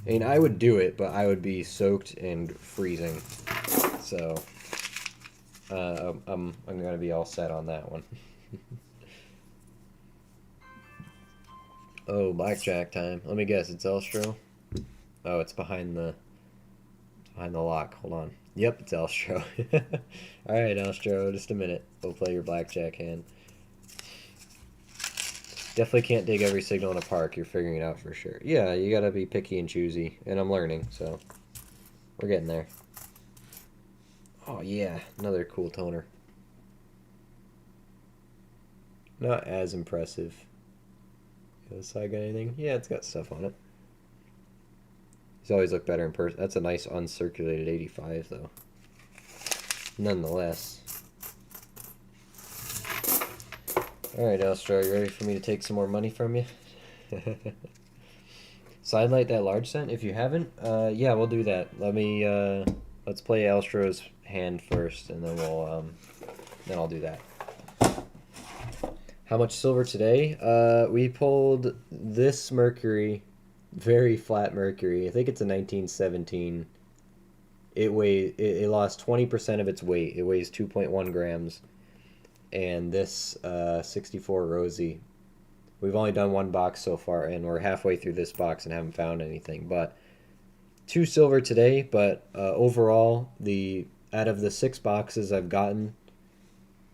I mean, I would do it, but I would be soaked and freezing. So I'm gonna be all set on that one. Oh, blackjack time. Let me guess, it's Elstro. Oh, it's behind the lock. Hold on. Yep, it's Elstro. All right, Elstro, just a minute. We'll play your blackjack hand. Definitely can't dig every signal in a park. You're figuring it out for sure. Yeah, you gotta be picky and choosy, and I'm learning, so we're getting there. Oh yeah, another cool toner. Not as impressive. This side got anything? Yeah, it's got stuff on it. These always look better in person. That's a nice uncirculated 85, though. Nonetheless. Alright, Elstro, you ready for me to take some more money from you? Sidelight that large cent if you haven't? Yeah, we'll do that. Let's play Elstro's hand first, and then then I'll do that. How much silver today? We pulled this Mercury, very flat Mercury. I think it's a 1917. It lost 20% of its weight. It weighs 2.1 grams. And this 64 Rosie. We've only done 1 box so far, and we're halfway through this box and haven't found anything. But 2 silver today, but overall, out of the 6 boxes I've gotten,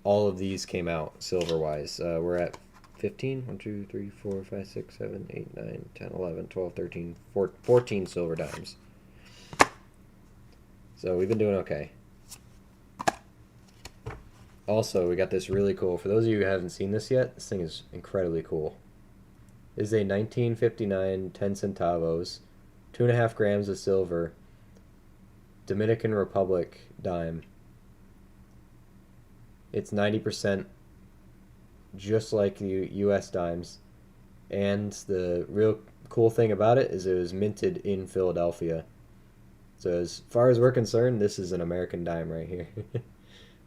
all of these came out silver-wise. We're at 15. 1, 2, 3, 4, 5, 6, 7, 8, 9, 10, 11, 12, 13, 14 silver dimes. So we've been doing okay. Also, we got this really cool. For those of you who haven't seen this yet, this thing is incredibly cool. This is a 1959 10 centavos, 2.5 grams of silver, Dominican Republic dime. It's 90% just like the US dimes. And the real cool thing about it is it was minted in Philadelphia. So as far as we're concerned, this is an American dime right here.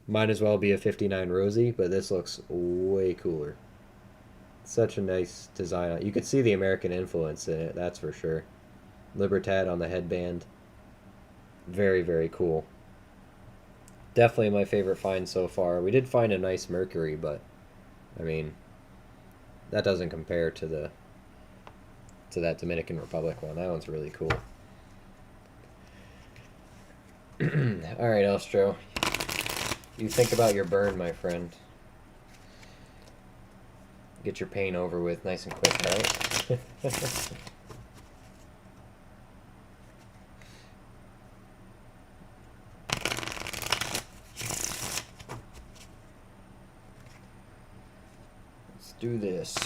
Might as well be a 59 Rosie, but this looks way cooler. Such a nice design. You could see the American influence in it, that's for sure. Libertad on the headband. Very, very cool. Definitely my favorite find so far. We did find a nice Mercury, but, I mean, that doesn't compare to that Dominican Republic one. That one's really cool. All right, Elstro. You think about your burn, my friend. Get your pain over with nice and quick, right? Let's do this.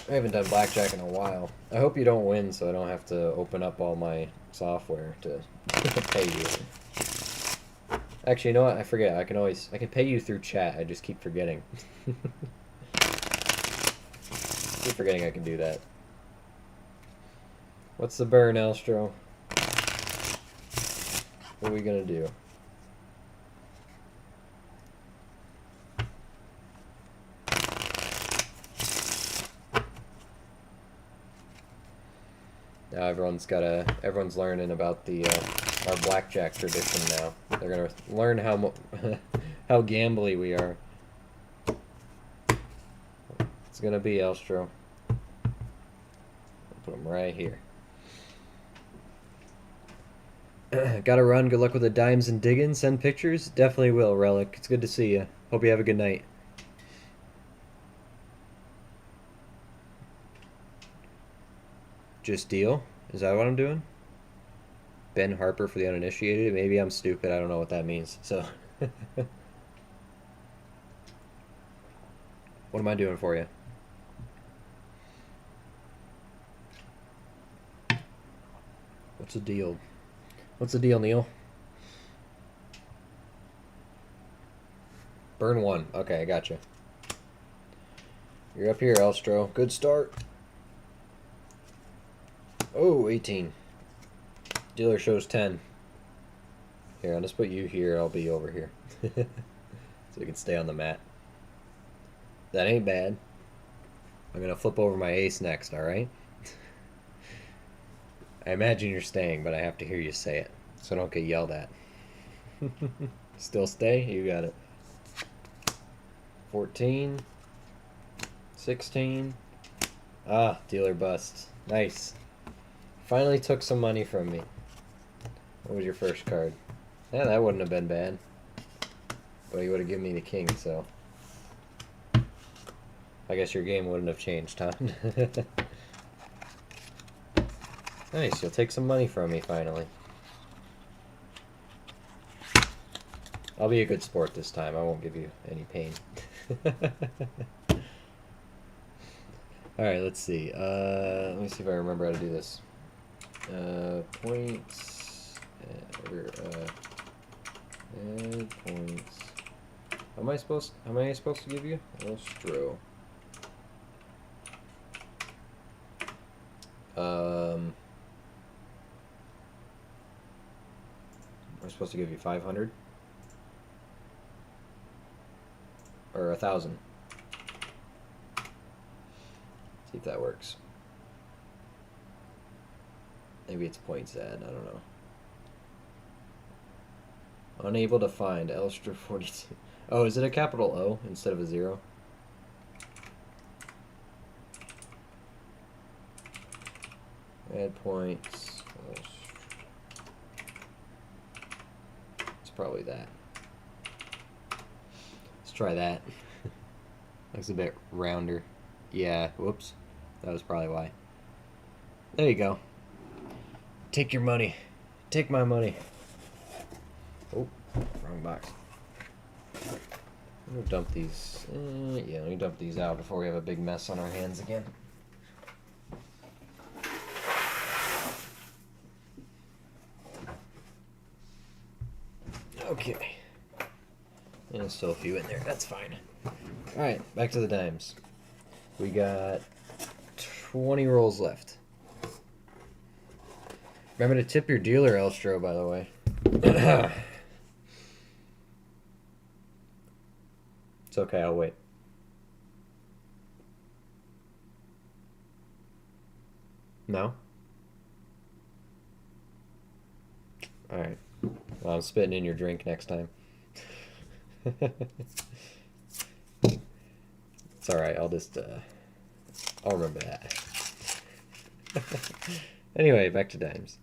I haven't done blackjack in a while. I hope you don't win so I don't have to open up all my software to pay you. Actually, you know what? I forget. I can pay you through chat. I just keep forgetting. Keep forgetting I can do that. What's the burn, Elstro? What are we gonna do? Now everyone's learning about the our blackjack tradition now. They're gonna learn how how gambly we are. It's gonna be Elstro. Put them right here. Gotta run. Good luck with the dimes and digging. Send pictures. Definitely will, Relic. It's good to see you. Hope you have a good night. Just deal? Is that what I'm doing? Ben Harper for the uninitiated? Maybe I'm stupid. I don't know what that means. So, what am I doing for you? What's the deal? What's the deal, Neil? Burn 1. Okay, I gotcha. You're up here, Elstro. Good start. Oh, 18. Dealer shows 10. Here, I'll just put you here. I'll be over here. So we can stay on the mat. That ain't bad. I'm going to flip over my ace next, alright? I imagine you're staying, but I have to hear you say it, so don't get yelled at. Still stay? You got it. 14. 16. Ah, dealer bust. Nice. Finally took some money from me. What was your first card? Yeah, that wouldn't have been bad. But you would have given me the king, so... I guess your game wouldn't have changed, huh? Nice, you'll take some money from me, finally. I'll be a good sport this time. I won't give you any pain. Alright, let's see. Let me see if I remember how to do this. Points... add points... How am I supposed to give you? Elstro. Am I supposed to give you 500? Or 1,000? See if that works. Maybe it's points add, I don't know. Unable to find Elstro 42. Oh, is it a capital O instead of a 0? Add points. It's probably that. Let's try that. Looks a bit rounder. Yeah, whoops. That was probably why. There you go. Take your money. Take my money. Oh, wrong box. I'm gonna dump these. Yeah, let me dump these out before we have a big mess on our hands again. Okay. And there's still a few in there. That's fine. Alright, back to the dimes. We got 20 rolls left. Remember to tip your dealer, Elstro, by the way. It's okay, I'll wait. No? Alright. Well, I'm spitting in your drink next time. It's alright, I'll just I'll remember that. Anyway, back to dimes.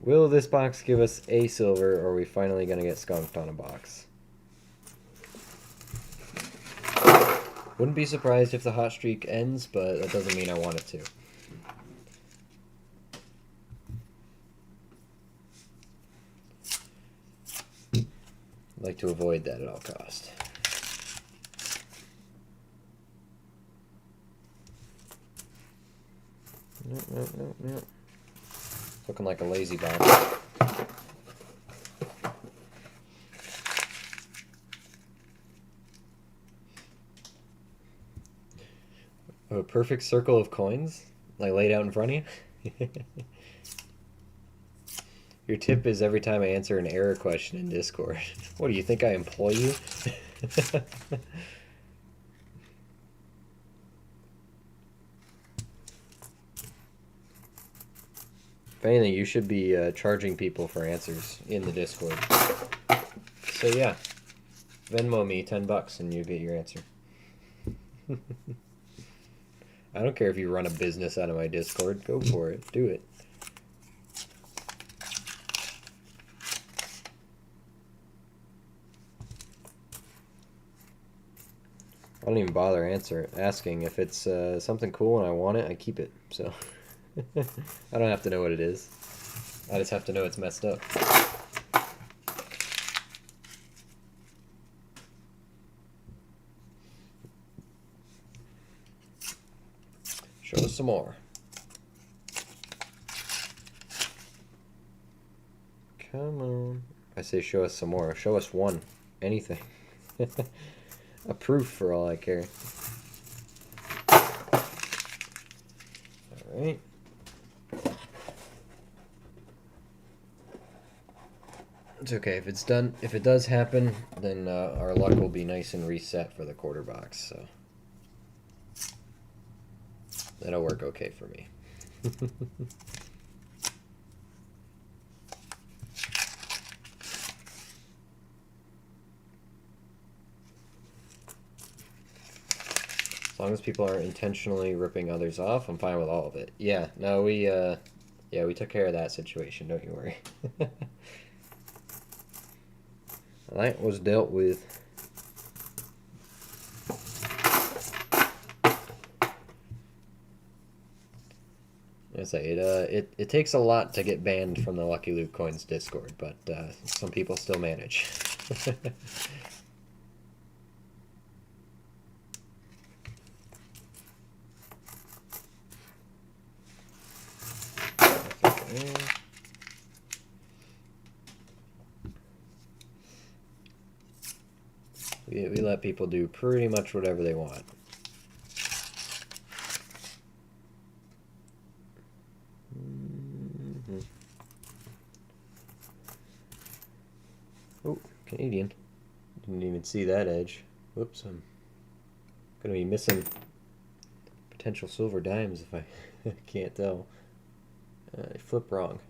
Will this box give us a silver, or are we finally going to get skunked on a box? Wouldn't be surprised if the hot streak ends, but that doesn't mean I want it to. I'd like to avoid that at all costs. Nope. Looking like a lazy box. A perfect circle of coins, like laid out in front of you. Your tip is every time I answer an error question in Discord. What, do you think I employ you? If anything, you should be charging people for answers in the Discord. So yeah, Venmo me $10 and you get your answer. I don't care if you run a business out of my Discord. Go for it. Do it. I don't even bother asking. If it's something cool and I want it, I keep it. So I don't have to know what it is. I just have to know it's messed up. Show us some more. Come on. I say show us some more. Show us one. Anything. A proof for all I care. Alright. It's okay. If it's done, if it does happen, then our luck will be nice and reset for the quarter box, so that'll work okay for me. As long as people aren't intentionally ripping others off, I'm fine with all of it. Yeah, no, we took care of that situation, don't you worry. That was dealt with. I say it takes a lot to get banned from the Lucky Luke Coins Discord, but some people still manage. We let people do pretty much whatever they want. Oh, Canadian. Didn't even see that edge. Whoops, I'm gonna be missing potential silver dimes if I can't tell. I flipped wrong.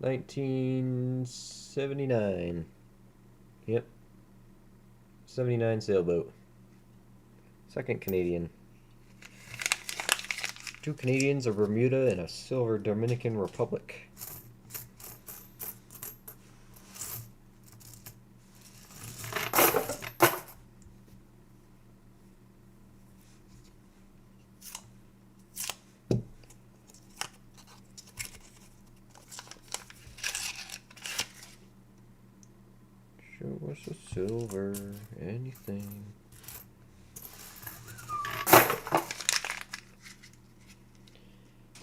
1979. Yep. 79 sailboat. Second Canadian. 2 Canadians, a Bermuda, and a silver Dominican Republic. Show us a silver, anything.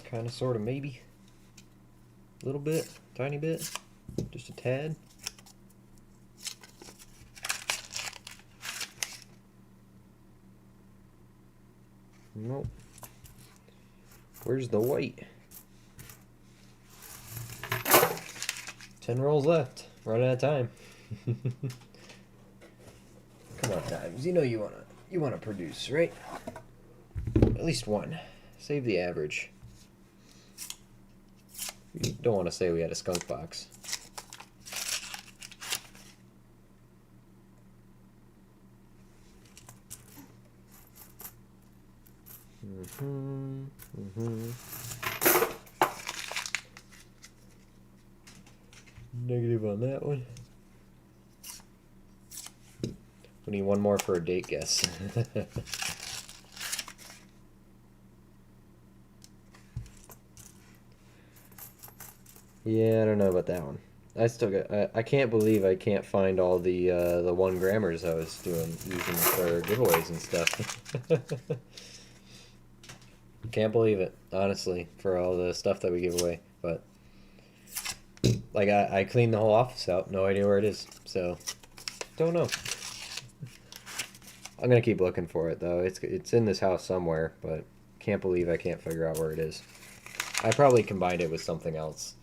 Kind of, sort of, maybe. A little bit, tiny bit, just a tad. Nope. Where's the white? 10 rolls left. Running out of time. Come on, Times. You know you wanna produce, right? At least one. Save the average. You don't want to say we had a skunk box. Negative on that one. We need one more for a date guess. Yeah, I don't know about that one. I still got. I can't believe I can't find all the 1 grammers I was using for giveaways and stuff. Can't believe it, honestly, for all the stuff that we give away. But like I cleaned the whole office out, no idea where it is. So don't know. I'm gonna keep looking for it though. It's in this house somewhere, but can't believe I can't figure out where it is. I probably combined it with something else.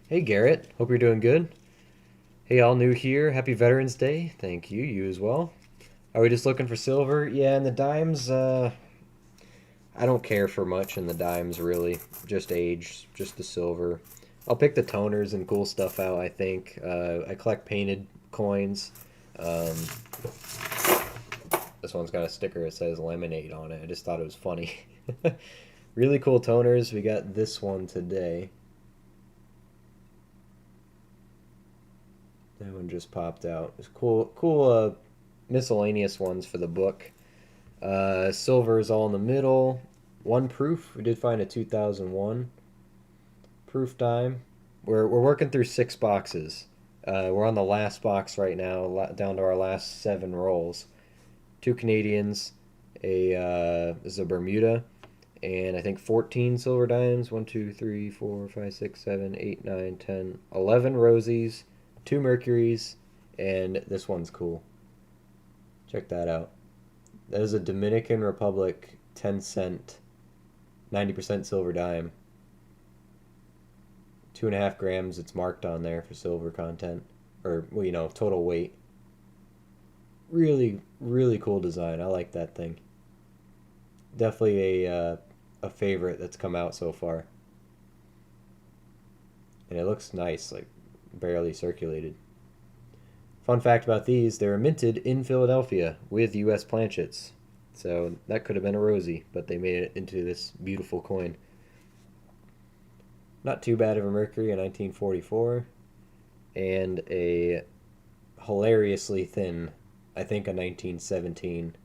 Hey Garrett, hope you're doing good. Hey, all new here. Happy Veterans Day. Thank you. You as well. Are we just looking for silver? Yeah, and the dimes, I don't care for much in the dimes, really. Just age, just the silver. I'll pick the toners and cool stuff out, I think. I collect painted coins. This one's got a sticker that says lemonade on it. I just thought it was funny. Really cool toners. We got this one today. That one just popped out. It's cool miscellaneous ones for the book. Silver is all in the middle. One proof. We did find a 2001 proof dime. We're working through 6 boxes. We're on the last box right now, down to our last 7 rolls. 2 Canadians. This is a Bermuda. And I think 14 silver dimes. 1, 2, 3, 4, 5, 6, 7, 8, 9, 10, 11 rosies. 2 mercuries, and this one's cool. Check that out. That is a Dominican Republic 10-cent, 90% silver dime. 2.5 grams. It's marked on there for silver content, or well, total weight. Really, really cool design. I like that thing. Definitely a favorite that's come out so far, and it looks nice, like barely circulated. Fun fact about these, they were minted in Philadelphia with US planchets. So that could have been a rosy, but they made it into this beautiful coin. Not too bad of a mercury, a 1944, and a hilariously thin, I think a 1917.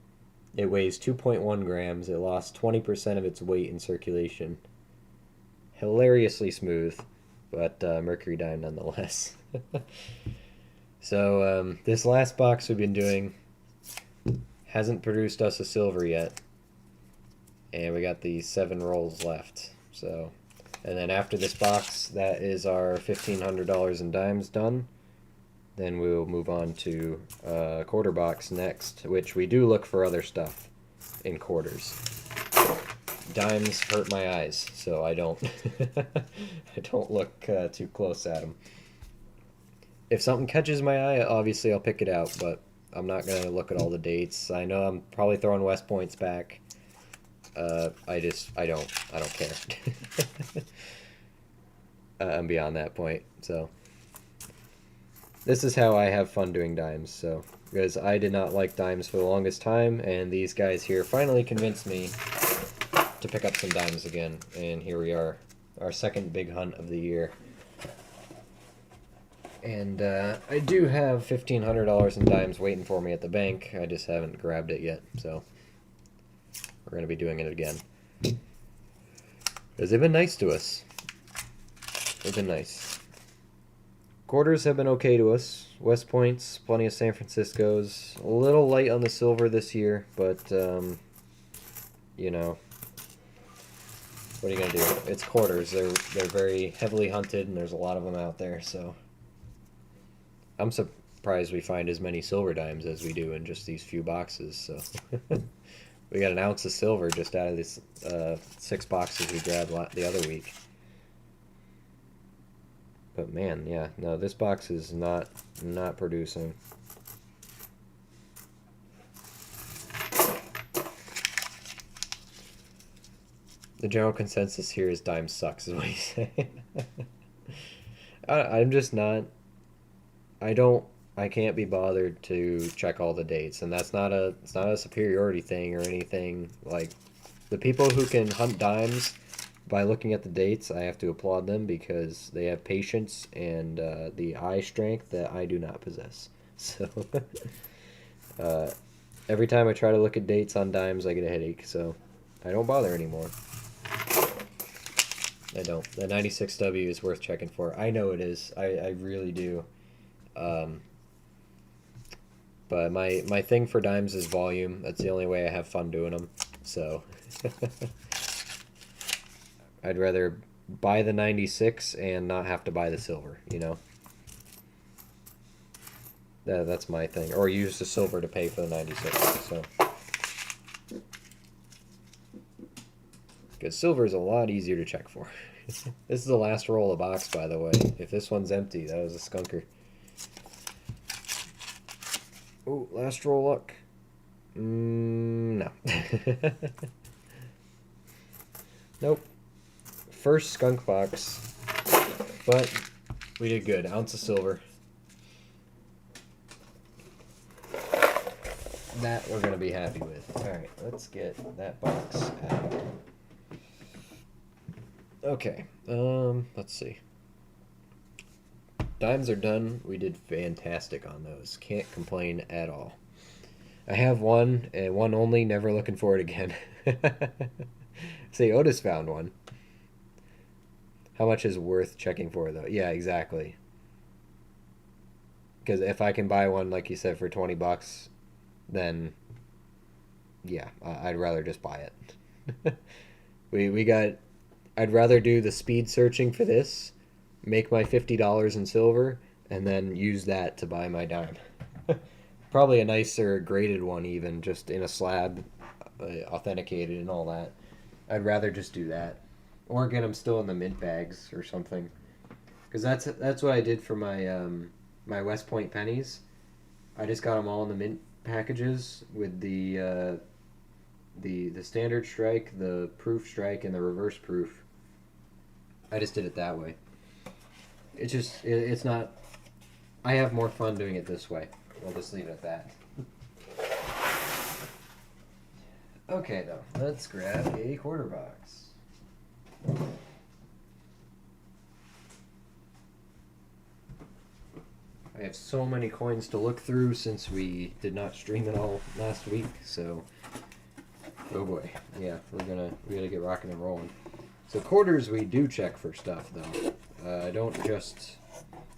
It weighs 2.1 grams. It lost 20% of its weight in circulation. Hilariously smooth, but mercury dime nonetheless. So this last box we've been doing hasn't produced us a silver yet, and we got these 7 rolls left. So, and then after this box, that is our $1,500 in dimes done. Then we will move on to quarter box next, which we do look for other stuff in quarters. Dimes hurt my eyes, so I don't I don't look too close at them. If something catches my eye, obviously I'll pick it out, but I'm not gonna look at all the dates. I know I'm probably throwing West Points back. I don't care. I'm beyond that point. So this is how I have fun doing dimes. So because I did not like dimes for the longest time, and these guys here finally convinced me to pick up some dimes again, and here we are, our second big hunt of the year. And I do have $1,500 in dimes waiting for me at the bank. I just haven't grabbed it yet, so we're going to be doing it again. Because they've been nice to us. They've been nice. Quarters have been okay to us. West Points, plenty of San Franciscos. A little light on the silver this year, but, you know, what are you going to do? It's quarters. They're very heavily hunted, and there's a lot of them out there, so I'm surprised we find as many silver dimes as we do in just these few boxes. So we got an ounce of silver just out of these 6 boxes we grabbed the other week. But man, yeah, no, this box is not producing. The general consensus here is dime sucks, is what you say. I'm just not. I don't I can't be bothered to check all the dates, and it's not a superiority thing or anything. Like, the people who can hunt dimes by looking at the dates, I have to applaud them because they have patience and the eye strength that I do not possess. So uh, every time I try to look at dates on dimes, I get a headache. So I don't bother anymore. I don't. The 96W is worth checking for. I know it is. I really do. Um, but my thing for dimes is volume. That's the only way I have fun doing them. So I'd rather buy the 96 and not have to buy the silver, you know? That's my thing. Or use the silver to pay for the 96. So, because silver is a lot easier to check for. This is the last roll of box, by the way. If this one's empty, that was a skunker. Oh, last roll luck. No. Nope. First skunk box, but we did good. Ounce of silver. That we're going to be happy with. Alright, let's get that box out. Okay, let's see. Dimes are done. We did fantastic on those. Can't complain at all. I have one, and one only, never looking for it again. See, Otis found one. How much is worth checking for, though? Yeah, exactly. Because if I can buy one, like you said, for 20 bucks, then yeah, I'd rather just buy it. we got. I'd rather do the speed searching for this, make my $50 in silver, and then use that to buy my dime. Probably a nicer graded one, even just in a slab, authenticated and all that. I'd rather just do that, or get them still in the mint bags or something. Because that's what I did for my my West Point pennies. I just got them all in the mint packages with the standard strike, the proof strike, and the reverse proof. I just did it that way. It's not. I have more fun doing it this way. We'll just leave it at that. Okay, though, let's grab a quarter box. I have so many coins to look through since we did not stream it all last week, so oh boy, yeah, we gotta get rocking and rolling. So quarters we do check for stuff though. I don't just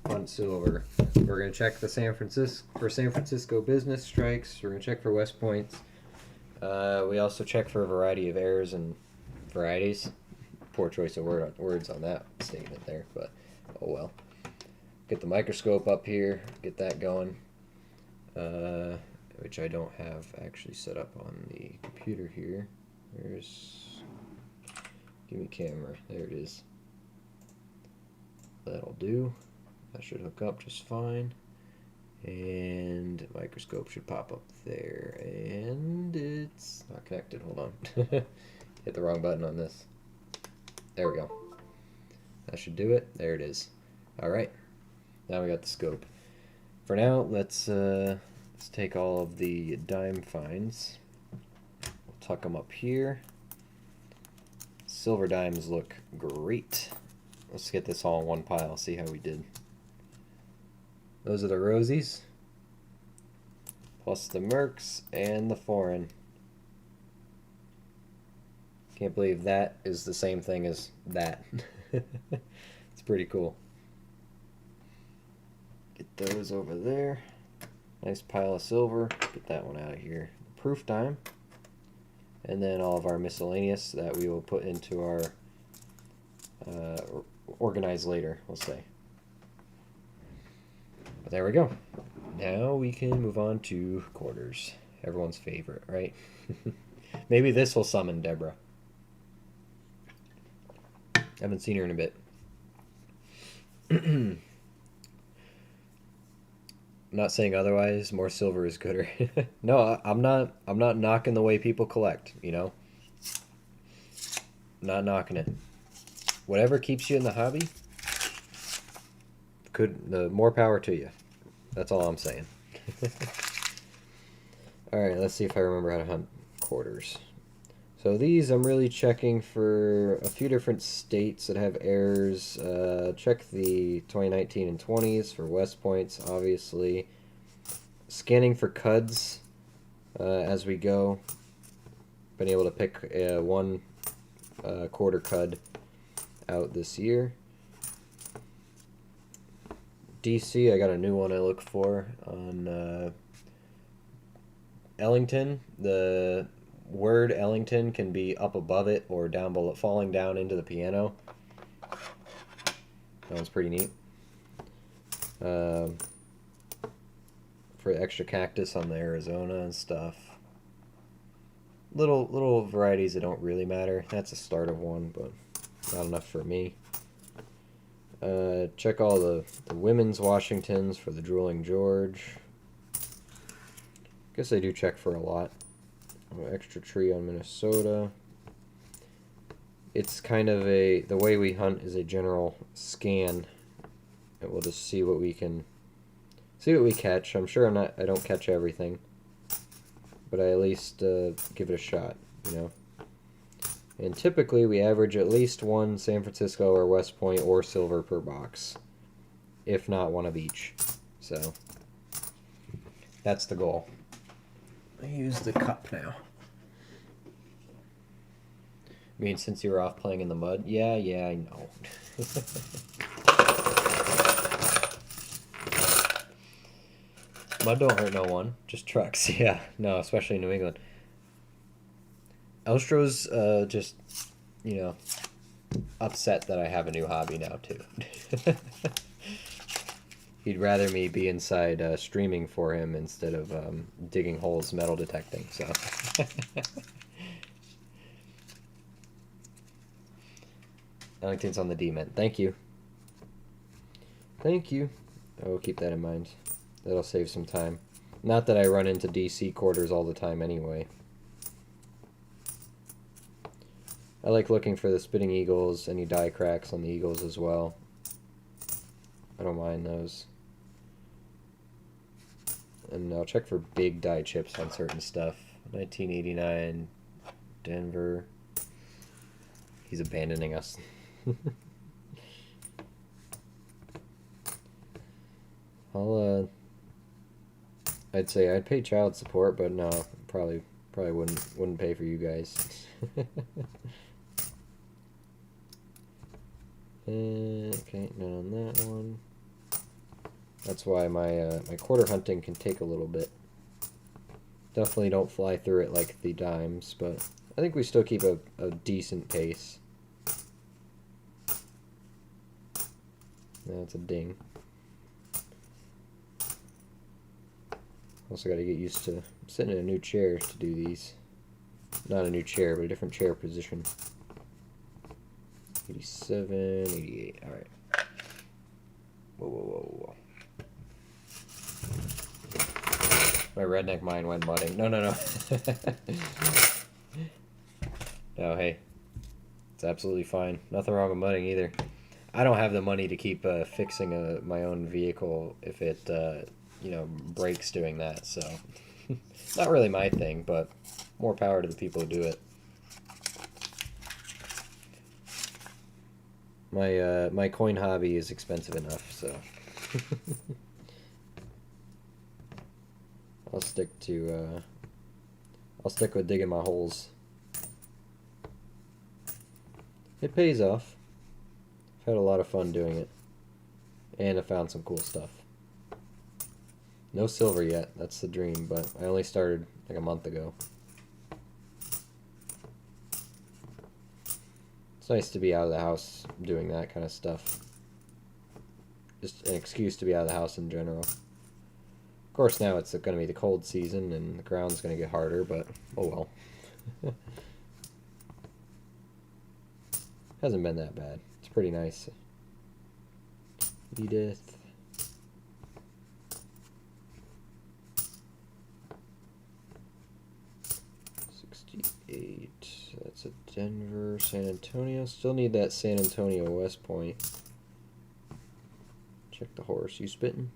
hunt silver. We're gonna check the San Francisco business strikes. We're gonna check for West Points. We also check for a variety of errors and varieties. Poor choice of words on that statement there, but oh well. Get the microscope up here, get that going, which I don't have actually set up on the computer here. Give me camera, there it is. That'll do. That should hook up just fine. And microscope should pop up there, and it's not connected, hold on. Hit the wrong button on this. There we go. That should do it, there it is. Alright. Now we got the scope. For now, let's take all of the dime finds. We'll tuck them up here. Silver dimes look great. Let's get this all in one pile, see how we did. Those are the rosies, plus the Mercs and the foreign. Can't believe that is the same thing as that. It's pretty cool. Get those over there. Nice pile of silver. Get that one out of here. Proof dime. And then all of our miscellaneous that we will put into our organize later, we'll say. But there we go. Now we can move on to quarters. Everyone's favorite, right? Maybe this will summon Deborah. Haven't seen her in a bit. I'm not saying otherwise. More silver is gooder. No, I'm not knocking the way people collect. You know, not knocking it. Whatever keeps you in the hobby, the more power to you. That's all I'm saying. Alright, let's see if I remember how to hunt quarters. So these, I'm really checking for a few different states that have errors. Check the 2019 and 20s for West Points, obviously. Scanning for cuds as we go. Been able to pick one quarter cud out this year. DC, I got a new one I look for on Ellington. The word Ellington can be up above it or down below, falling down into the piano. That one's pretty neat. For extra cactus on the Arizona and stuff. Little varieties that don't really matter. That's a start of one, but not enough for me. Check all the women's Washingtons for the Drooling George. Guess I do check for a lot. Extra tree on Minnesota. It's kind of the way we hunt is a general scan. And we'll just see what we catch. I'm sure I don't catch everything. But I at least give it a shot, you know. And typically we average at least one San Francisco or West Point or silver per box. If not one of each. So that's the goal. I use the cup now. I mean, since you were off playing in the mud? Yeah, I know. Mud don't hurt no one. Just trucks. Yeah, no, especially in New England. Elstro's just, you know, upset that I have a new hobby now, too. He'd rather me be inside streaming for him instead of digging holes metal detecting, so. Ellington's on the D-Mint. Thank you. Thank you. I will keep that in mind. That'll save some time. Not that I run into DC quarters all the time anyway. I like looking for the spitting eagles, any die cracks on the eagles as well. I don't mind those. And I'll check for big die chips on certain stuff. 1989, Denver. He's abandoning us. I'd say I'd pay child support, but no, probably wouldn't pay for you guys. Okay, none on that one. That's why my quarter hunting can take a little bit. Definitely don't fly through it like the dimes, but I think we still keep a decent pace. That's a ding. Also got to get used to sitting in a new chair to do these. Not a new chair, but a different chair position. 87, 88. All right. Whoa. My redneck mind went mudding. No. No, hey. It's absolutely fine. Nothing wrong with mudding either. I don't have the money to keep fixing my own vehicle if it, breaks doing that. So, not really my thing, but more power to the people who do it. My coin hobby is expensive enough, so I'll stick with digging my holes. It pays off. I've had a lot of fun doing it, and I found some cool stuff. No silver yet, that's the dream, but I only started like a month ago. It's nice to be out of the house doing that kind of stuff. Just an excuse to be out of the house in general. Of course, now it's going to be the cold season and the ground's going to get harder, but oh well. Hasn't been that bad. It's pretty nice. Edith. That's a Denver, San Antonio. Still need that San Antonio West Point. Check the horse. You spitting?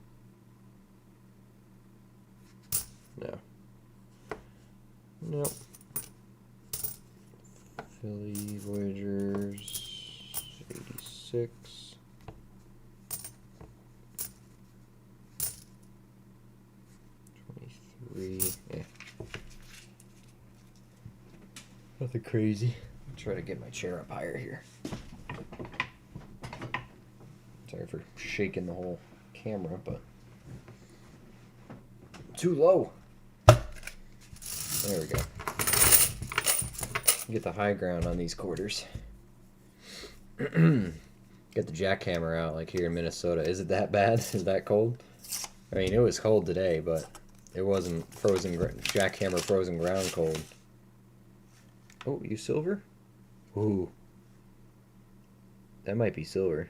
Nope. Philly Voyagers 86. Yeah. Nothing crazy. I'll try to get my chair up higher here. Sorry for shaking the whole camera, but too low. There we go. Get the high ground on these quarters. Get the jackhammer out like here in Minnesota. Is it that bad? Is it that cold? I mean, it was cold today, but it wasn't jackhammer frozen ground cold. Oh, you silver? Ooh. That might be silver.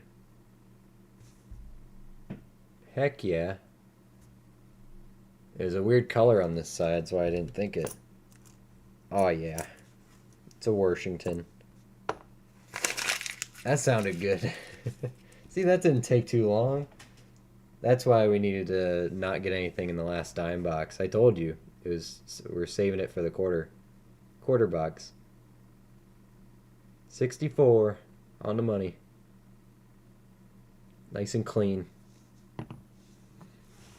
Heck yeah. There's a weird color on this side, so I didn't think it. Oh yeah. It's a Washington. That sounded good. See, that didn't take too long. That's why we needed to not get anything in the last dime box. I told you. We're saving it for the quarter box. 64 on the money. Nice and clean.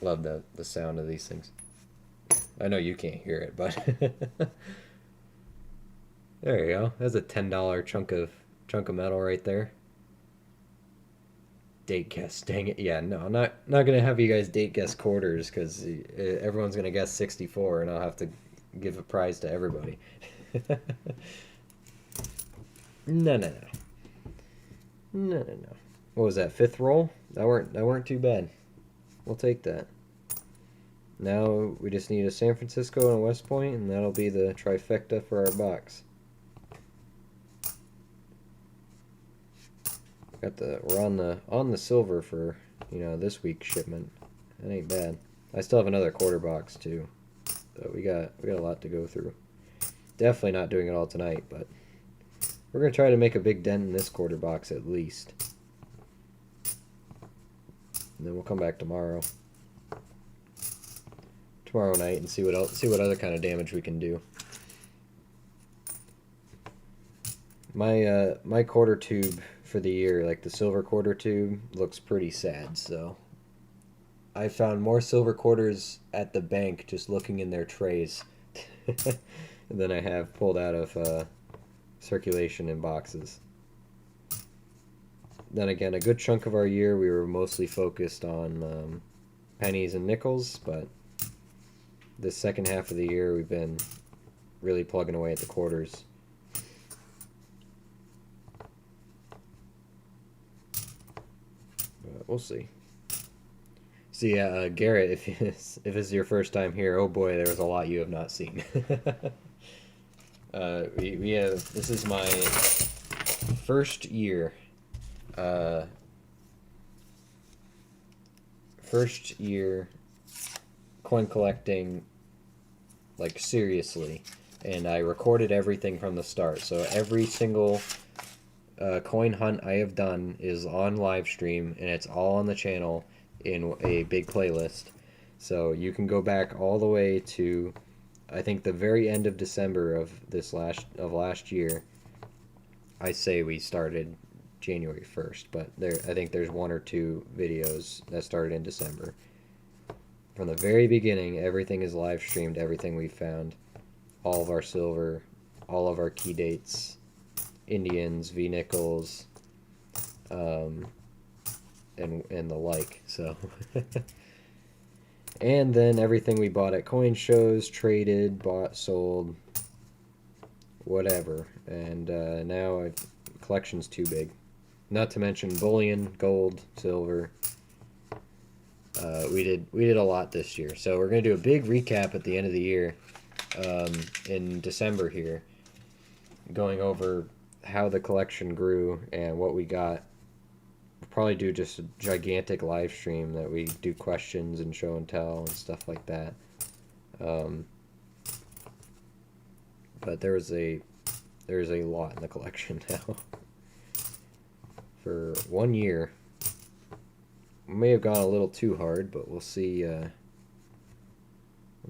Love the sound of these things. I know you can't hear it, but there you go. That's a $10 chunk of metal right there. Date guess, dang it. Yeah, no, I'm not gonna have you guys date guess quarters because everyone's gonna guess 64, and I'll have to give a prize to everybody. No. What was that? Fifth roll? That weren't too bad. We'll take that. Now we just need a San Francisco and a West Point, and that'll be the trifecta for our box. We're on the silver for this week's shipment. That ain't bad. I still have another quarter box too, so we got a lot to go through. Definitely not doing it all tonight, but we're gonna try to make a big dent in this quarter box at least, and then we'll come back tomorrow night and see what other kind of damage we can do. My quarter tube for the year, like the silver quarter tube, looks pretty sad, so I found more silver quarters at the bank just looking in their trays than I have pulled out of circulation in boxes. Then again, a good chunk of our year we were mostly focused on pennies and nickels, but this second half of the year we've been really plugging away at the quarters. We'll see. See, Garrett, if it's your first time here, oh boy, there was a lot you have not seen. We have, this is my first year coin collecting, like seriously, and I recorded everything from the start, so every single coin hunt I have done is on live stream, and it's all on the channel in a big playlist, so you can go back all the way to I think the very end of December of last year. I say we started January 1st, but I think there's one or two videos that started in December. From the very beginning, everything is live streamed, everything we found, all of our silver, all of our key dates, Indians, V-nickels, and the like. So, and then everything we bought at coin shows, traded, bought, sold, whatever. And now collection's too big. Not to mention bullion, gold, silver. We did a lot this year, so we're gonna do a big recap at the end of the year, in December here, going over how the collection grew and what we got. We'll probably do just a gigantic live stream that we do questions and show and tell and stuff like that. But there's a lot in the collection now. For 1 year, we may have gone a little too hard, but we'll see. I'm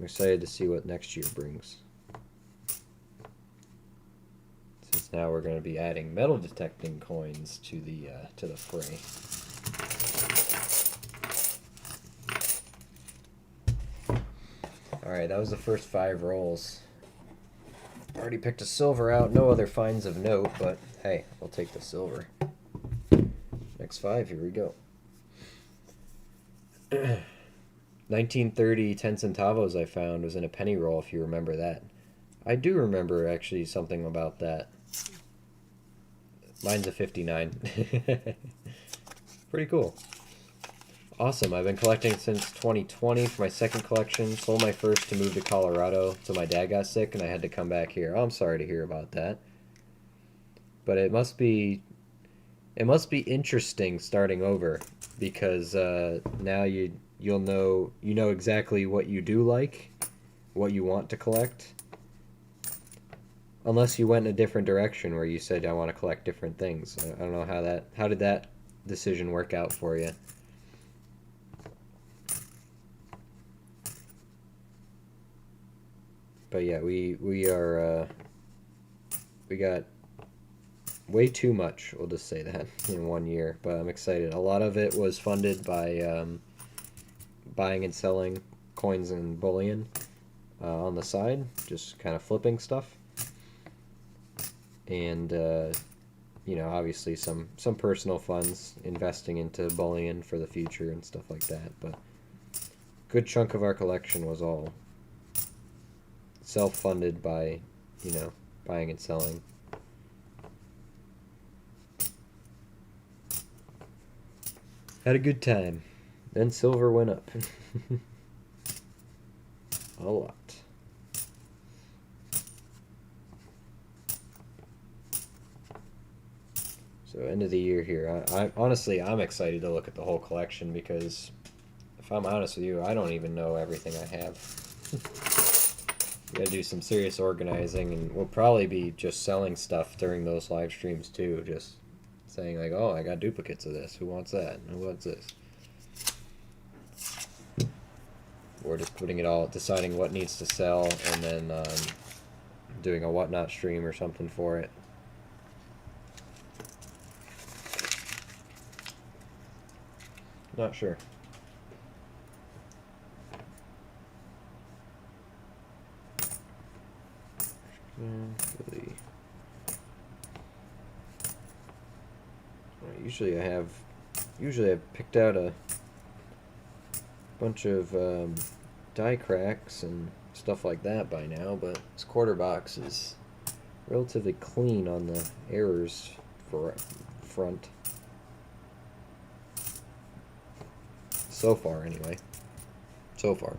excited to see what next year brings. Now we're going to be adding metal detecting coins to the fray. Alright, that was the first 5 rolls. Already picked a silver out, no other finds of note, but hey, I'll take the silver. Next 5, here we go. 1930 10 centavos I found was in a penny roll, if you remember that. I do remember actually something about that. Mine's a 59. Pretty cool. Awesome. I've been collecting since 2020 for my second collection. Sold my first to move to Colorado, so my dad got sick and I had to come back here. Oh, I'm sorry to hear about that. But it must be interesting starting over, because now you'll know exactly what you do like, what you want to collect. Unless you went in a different direction where you said I want to collect different things. I don't know how did that decision work out for you? But yeah, we got way too much, we'll just say that, in 1 year. But I'm excited. A lot of it was funded by buying and selling coins and bullion on the side, just kind of flipping stuff. And obviously some personal funds, investing into bullion for the future and stuff like that. But a good chunk of our collection was all self-funded by, buying and selling. Had a good time. Then silver went up. A lot. So end of the year here. Honestly, I'm excited to look at the whole collection, because if I'm honest with you, I don't even know everything I have. We gotta do some serious organizing, and we'll probably be just selling stuff during those live streams too. Just saying like, oh, I got duplicates of this. Who wants that? Who wants this? Or just putting it all, deciding what needs to sell, and then doing a whatnot stream or something for it. Not sure. Usually I've picked out a bunch of die cracks and stuff like that by now, but this quarter box is relatively clean on the errors for front. So far, anyway. So far.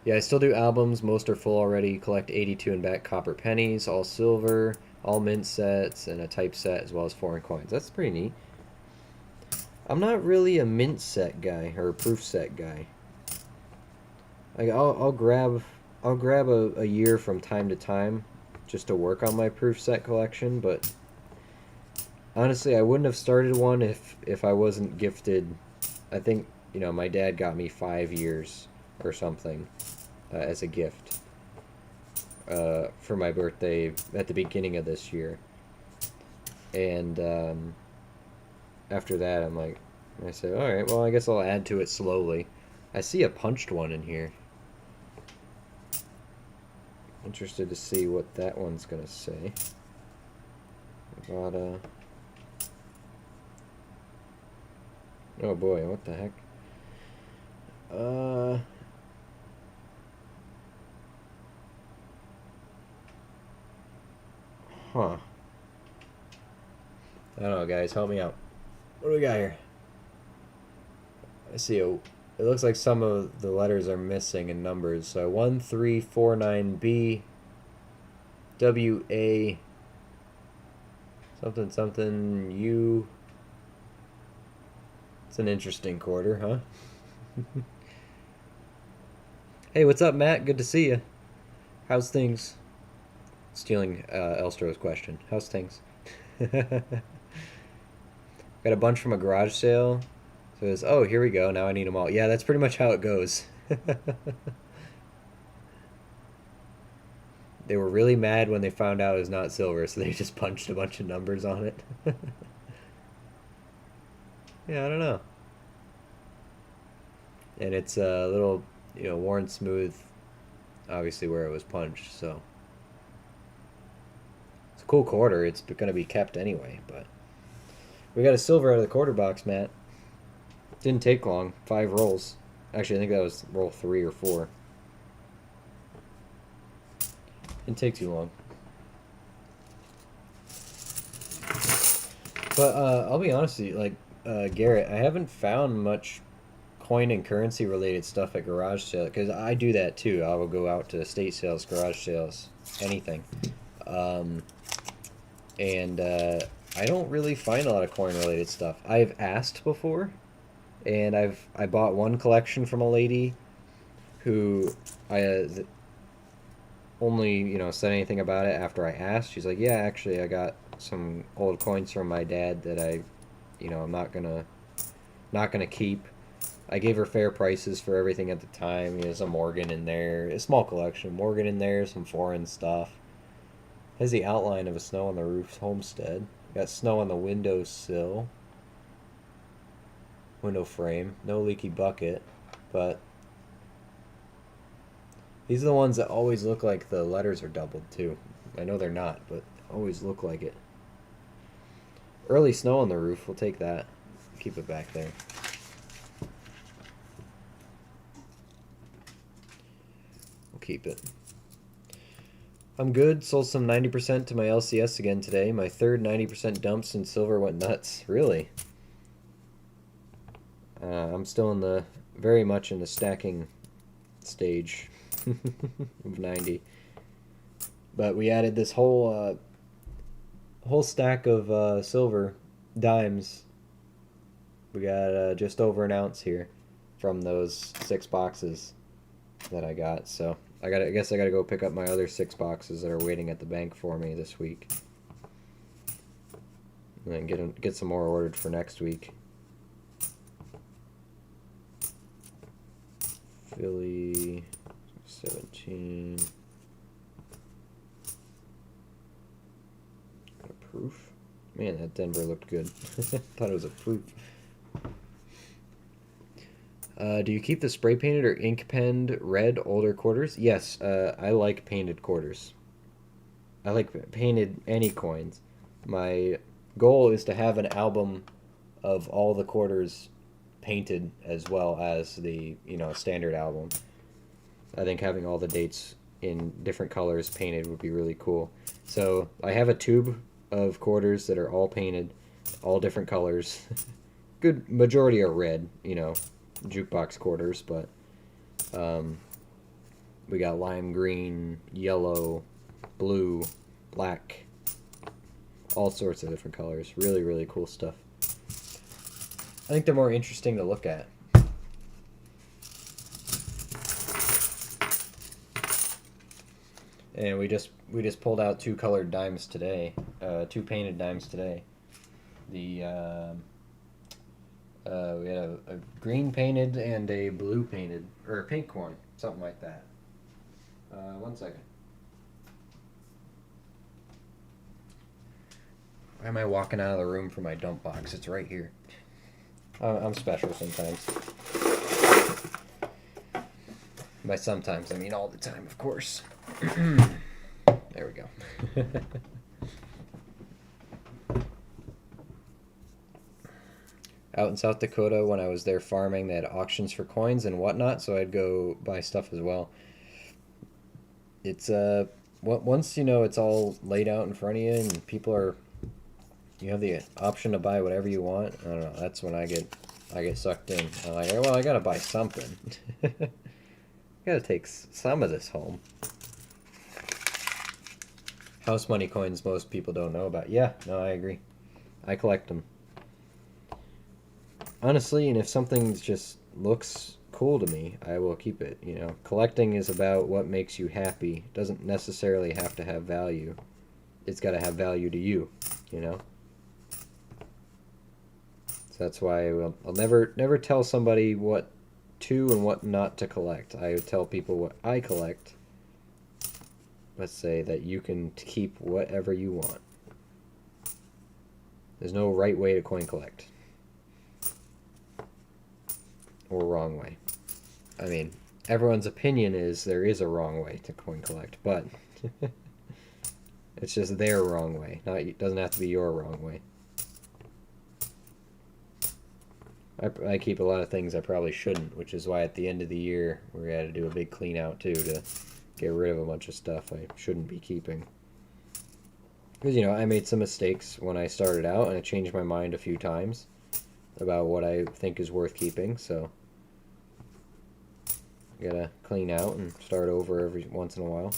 Yeah, I still do albums. Most are full already. Collect 82 and back copper pennies, all silver, all mint sets, and a type set, as well as foreign coins. That's pretty neat. I'm not really a mint set guy or a proof set guy. Like I'll grab a year from time to time just to work on my proof set collection, but honestly, I wouldn't have started one if I wasn't gifted. I think, my dad got me 5 years or something as a gift for my birthday at the beginning of this year. And after that, I said, all right, well, I guess I'll add to it slowly. I see a punched one in here. Interested to see what that one's gonna say. Got oh boy, what the heck? Huh. I don't know, guys. Help me out. What do we got here? I see it looks like some of the letters are missing in numbers. So 1349B WA something something U. It's an interesting quarter, huh? Hey, what's up, Matt? Good to see you. How's things? Stealing Elstro's question. How's things? Got a bunch from a garage sale. So it's, oh, here we go. Now I need them all. Yeah, that's pretty much how it goes. They were really mad when they found out it was not silver, so they just punched a bunch of numbers on it. Yeah, I don't know. And it's a little, worn smooth, obviously where it was punched. So it's a cool quarter. It's going to be kept anyway. But we got a silver out of the quarter box, Matt. Didn't take long. 5 rolls. Actually, I think that was roll 3 or 4. Didn't take too long. But I'll be honest with you, like Garrett, I haven't found much coin and currency related stuff at garage sale because I do that too. I will go out to estate sales, garage sales, anything, um, and I don't really find a lot of coin related stuff. I've asked before, and I bought one collection from a lady who I only said anything about it after I asked. She's like, yeah, actually, I got some old coins from my dad that I'm not gonna keep. I gave her fair prices for everything at the time. There's a Morgan in there, a small collection. Morgan in there, some foreign stuff. Has the outline of a snow on the roof homestead. Got snow on the windowsill, window frame. No leaky bucket, but these are the ones that always look like the letters are doubled too. I know they're not, but always look like it. Early snow on the roof. We'll take that. Keep it back there. We'll keep it. I'm good. Sold some 90% to my LCS again today. My third 90% dumps in silver went nuts. Really? I'm still very much in the stacking stage of 90. But we added this whole stack of silver dimes. We got just over an ounce here from those 6 boxes that I got. So I guess I gotta go pick up my other 6 boxes that are waiting at the bank for me this week, and then get some more ordered for next week. Philly 17. Got a proof. Man, that Denver looked good. Thought it was a proof. Do you keep the spray painted or ink penned red older quarters? Yes, I like painted quarters. I like painted any coins. My goal is to have an album of all the quarters painted as well as the standard album. I think having all the dates in different colors painted would be really cool. So I have a tube of quarters that are all painted, all different colors. Good majority are red, jukebox quarters, but we got lime green, yellow, blue, black, all sorts of different colors. Really, really cool stuff. I think they're more interesting to look at. And we just pulled out 2 colored dimes today, 2 painted dimes today. We had a green painted and a blue painted, or a pink one, something like that. 1 second. Why am I walking out of the room for my dump box? It's right here. I'm special sometimes. By sometimes, I mean all the time, of course. There we go. Out in South Dakota, when I was there farming, they had auctions for coins and whatnot, so I'd go buy stuff as well. It's once it's all laid out in front of you and you have the option to buy whatever you want. I don't know. That's when I get sucked in. I'm like, well, I gotta buy something. Gotta take some of this home. House money coins most people don't know about. Yeah, no, I agree. I collect them. Honestly, and if something just looks cool to me, I will keep it. Collecting is about what makes you happy. It doesn't necessarily have to have value. It's got to have value to you, So that's why I'll never tell somebody what to and what not to collect. I would tell people what I collect let's say that you can keep whatever you want. There's no right way to coin collect. Or wrong way. I mean, everyone's opinion is there is a wrong way to coin collect, but it's just their wrong way. It doesn't have to be your wrong way. I keep a lot of things I probably shouldn't, which is why at the end of the year we had to do a big clean out too to get rid of a bunch of stuff I shouldn't be keeping. Because, you know, I made some mistakes when I started out, and I changed my mind a few times about what I think is worth keeping, so I gotta clean out and start over every once in a while.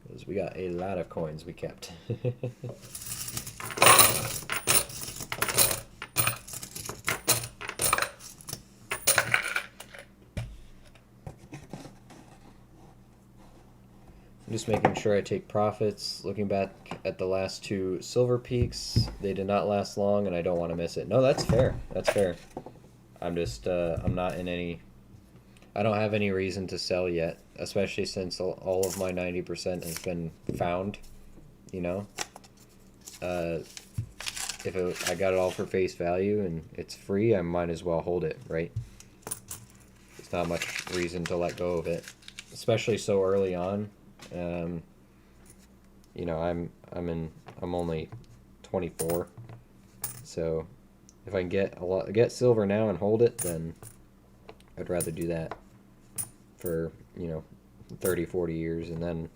Because we got a lot of coins we kept. Just making sure I take profits. Looking back at the last two silver peaks, they did not last long, and I don't want to miss it. No, that's fair. That's fair. I'm just, I'm not in any, I don't have any reason to sell yet, especially since all of my 90% has been found, you know? If I got it all for face value and it's free, I might as well hold it, right? There's not much reason to let go of it, especially so early on. You know, I'm only 24, so if I can get silver now and hold it, then I'd rather do that for, you know, 30, 40 years and then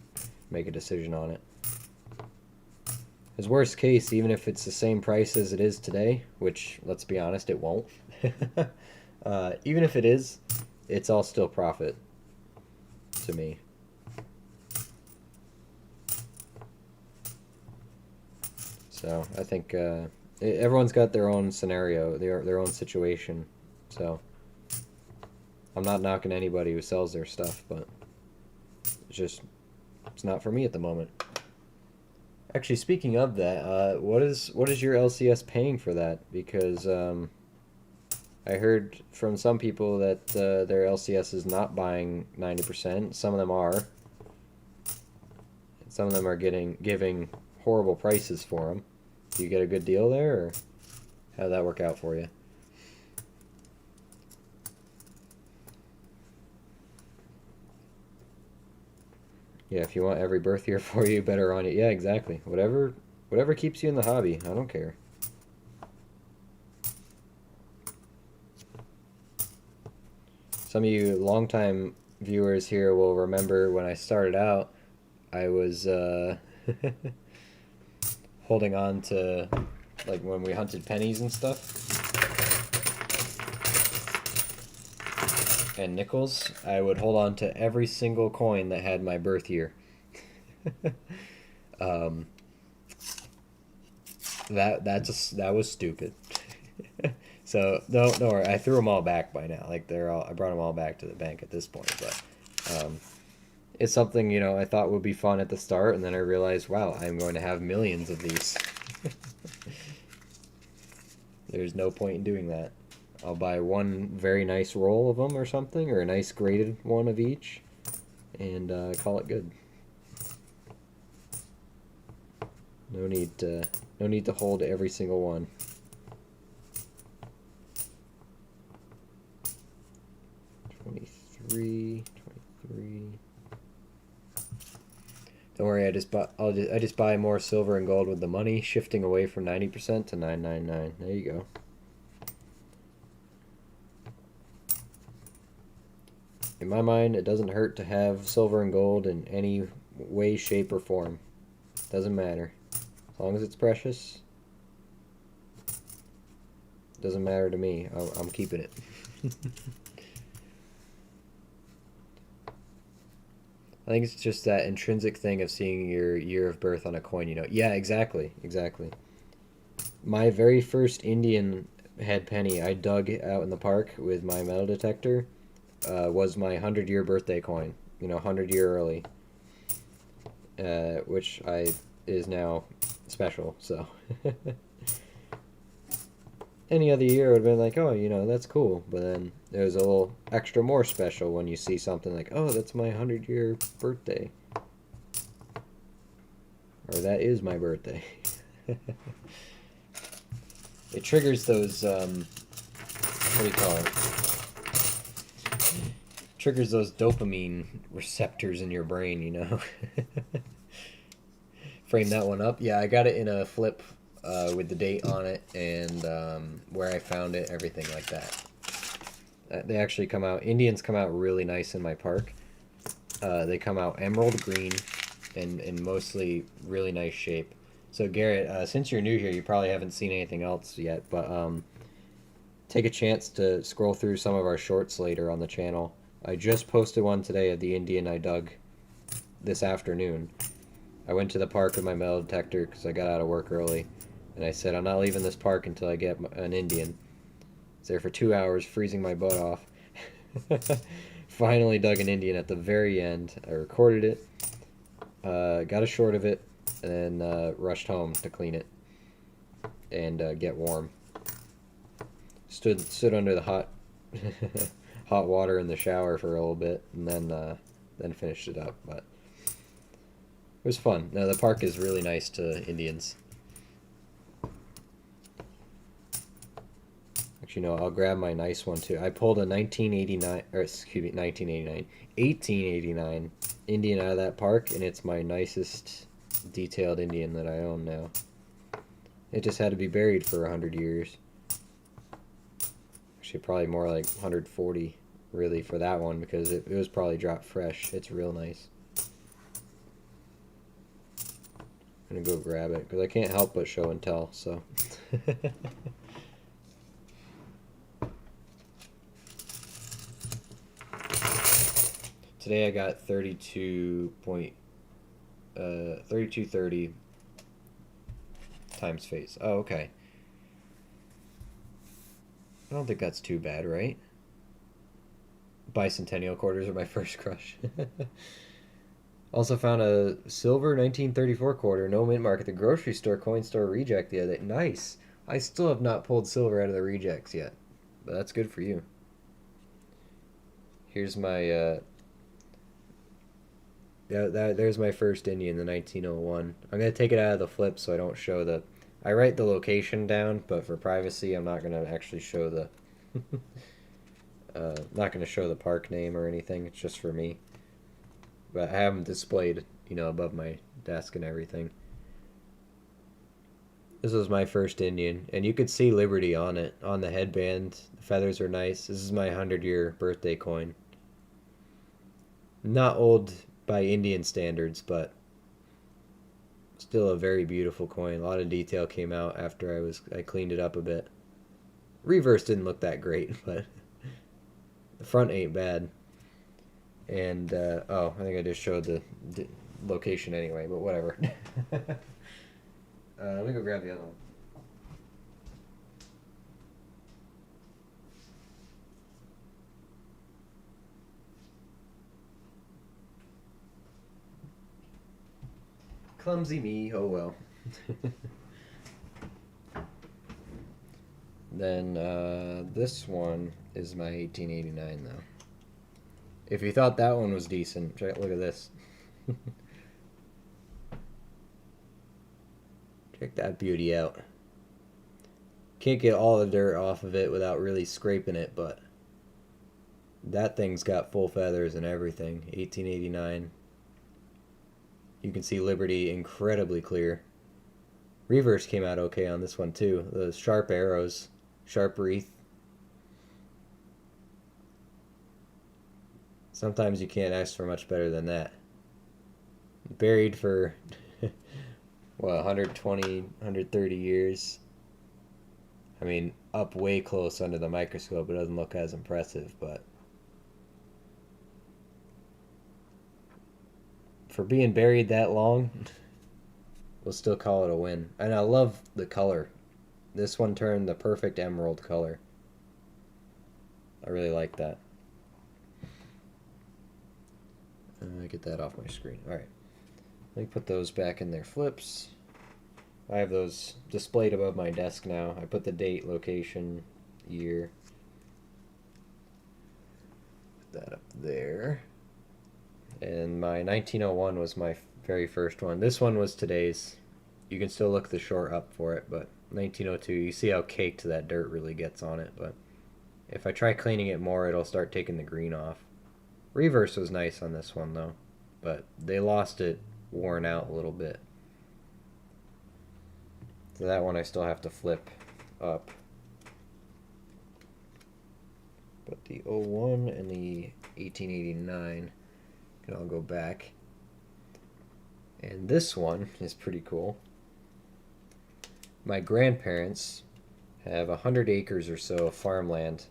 make a decision on it. As worst case, even if it's the same price as it is today, which, let's be honest, it won't. Even if it is, it's all still profit to me. So I think everyone's got their own scenario, their own situation. So I'm not knocking anybody who sells their stuff, but it's not for me at the moment. Actually, speaking of that, what is your LCS paying for that? Because I heard from some people that their LCS is not buying 90%. Some of them are. Some of them are giving horrible prices for them. Do you get a good deal there, or how did that work out for you? Yeah, if you want every birth year for you, better on it. Yeah, exactly. Whatever keeps you in the hobby. I don't care. Some of you longtime viewers here will remember when I started out, I was holding on to, like, when we hunted pennies and stuff and nickels, I would hold on to every single coin that had my birth year. That was stupid. So don't worry, I threw them all back by now. Like, I brought them all back to the bank at this point, but it's something, you know, I thought would be fun at the start, and then I realized, wow, I'm going to have millions of these. There's no point in doing that. I'll buy one very nice roll of them or something, or a nice graded one of each, and call it good. No need to hold every single one. $23. Don't worry, I just buy more silver and gold with the money, shifting away from 90% to 999. There you go. In my mind, it doesn't hurt to have silver and gold in any way, shape, or form. Doesn't matter. As long as it's precious, doesn't matter to me. I'm keeping it. I think it's just that intrinsic thing of seeing your year of birth on a coin, you know. Yeah, exactly. My very first Indian head penny I dug out in the park with my metal detector was my 100-year birthday coin, you know, 100 year early, which is now special, so. Any other year, I would have been like, oh, you know, that's cool. But then there's a little extra more special when you see something like, oh, that's my 100-year birthday. Or that is my birthday. It triggers those, what do you call it? Triggers those dopamine receptors in your brain, you know? Frame that one up. Yeah, I got it in a flip with the date on it and where I found it, everything like that. They actually come out, Indians come out really nice in my park. They come out emerald green and mostly really nice shape. So Garrett, since you're new here, you probably haven't seen anything else yet, but take a chance to scroll through some of our shorts later on the channel. I just posted one today of the Indian I dug this afternoon. I went to the park with my metal detector because I got out of work early, and I said I'm not leaving this park until I get an Indian. I was there for 2 hours, freezing my butt off. Finally dug an Indian at the very end. I recorded it, got a short of it, and then rushed home to clean it and get warm. Stood under the hot hot water in the shower for a little bit, and then finished it up. But it was fun. Now the park is really nice to Indians. Actually, no, I'll grab my nice one too. I pulled a 1989, or excuse me, 1989, 1889 Indian out of that park, and it's my nicest detailed Indian that I own now. It just had to be buried for 100 years. Actually, probably more like 140, really, for that one, because it was probably dropped fresh. It's real nice. I'm gonna go grab it, because I can't help but show and tell, so. Today I got 3230 times face. Oh, okay. I don't think that's too bad, right? Bicentennial quarters are my first crush. Also found a silver 1934 quarter, no mint mark at the grocery store coin store reject the other day. Nice. I still have not pulled silver out of the rejects yet, but that's good for you. Here's my there's my first Indian, the 1901. I'm gonna take it out of the flip so I don't show the. I write the location down, but for privacy, I'm not gonna actually show the. Not gonna show the park name or anything. It's just for me. But I have them displayed, you know, above my desk and everything. This was my first Indian, and you could see Liberty on it, on the headband. The feathers are nice. This is my 100-year birthday coin. Not old by Indian standards, but still a very beautiful coin. A lot of detail came out after I cleaned it up a bit. Reverse didn't look that great, but the front ain't bad. And oh, I think I just showed the location anyway, but whatever. Let me go grab the other one. Clumsy me, oh well. Then this one is my 1889 though. If you thought that one was decent, look at this. Check that beauty out. Can't get all the dirt off of it without really scraping it, but that thing's got full feathers and everything. 1889. You can see Liberty incredibly clear. Reverse came out okay on this one too. The sharp arrows, sharp wreath. Sometimes you can't ask for much better than that. Buried for, what, 120, 130 years. I mean, up way close under the microscope, it doesn't look as impressive, but for being buried that long, we'll still call it a win. And I love the color. This one turned the perfect emerald color. I really like that. Get that off my screen. Alright. Let me put those back in their flips. I have those displayed above my desk now. I put the date, location, year. Put that up there. And my 1901 was my very first one. This one was today's. You can still look the short up for it, but 1902, you see how caked that dirt really gets on it, but if I try cleaning it more, it'll start taking the green off. Reverse was nice on this one, though, but they lost it worn out a little bit. So that one I still have to flip up. But the 01 and the 1889 can all go back. And this one is pretty cool. My grandparents have 100 acres or so of farmland,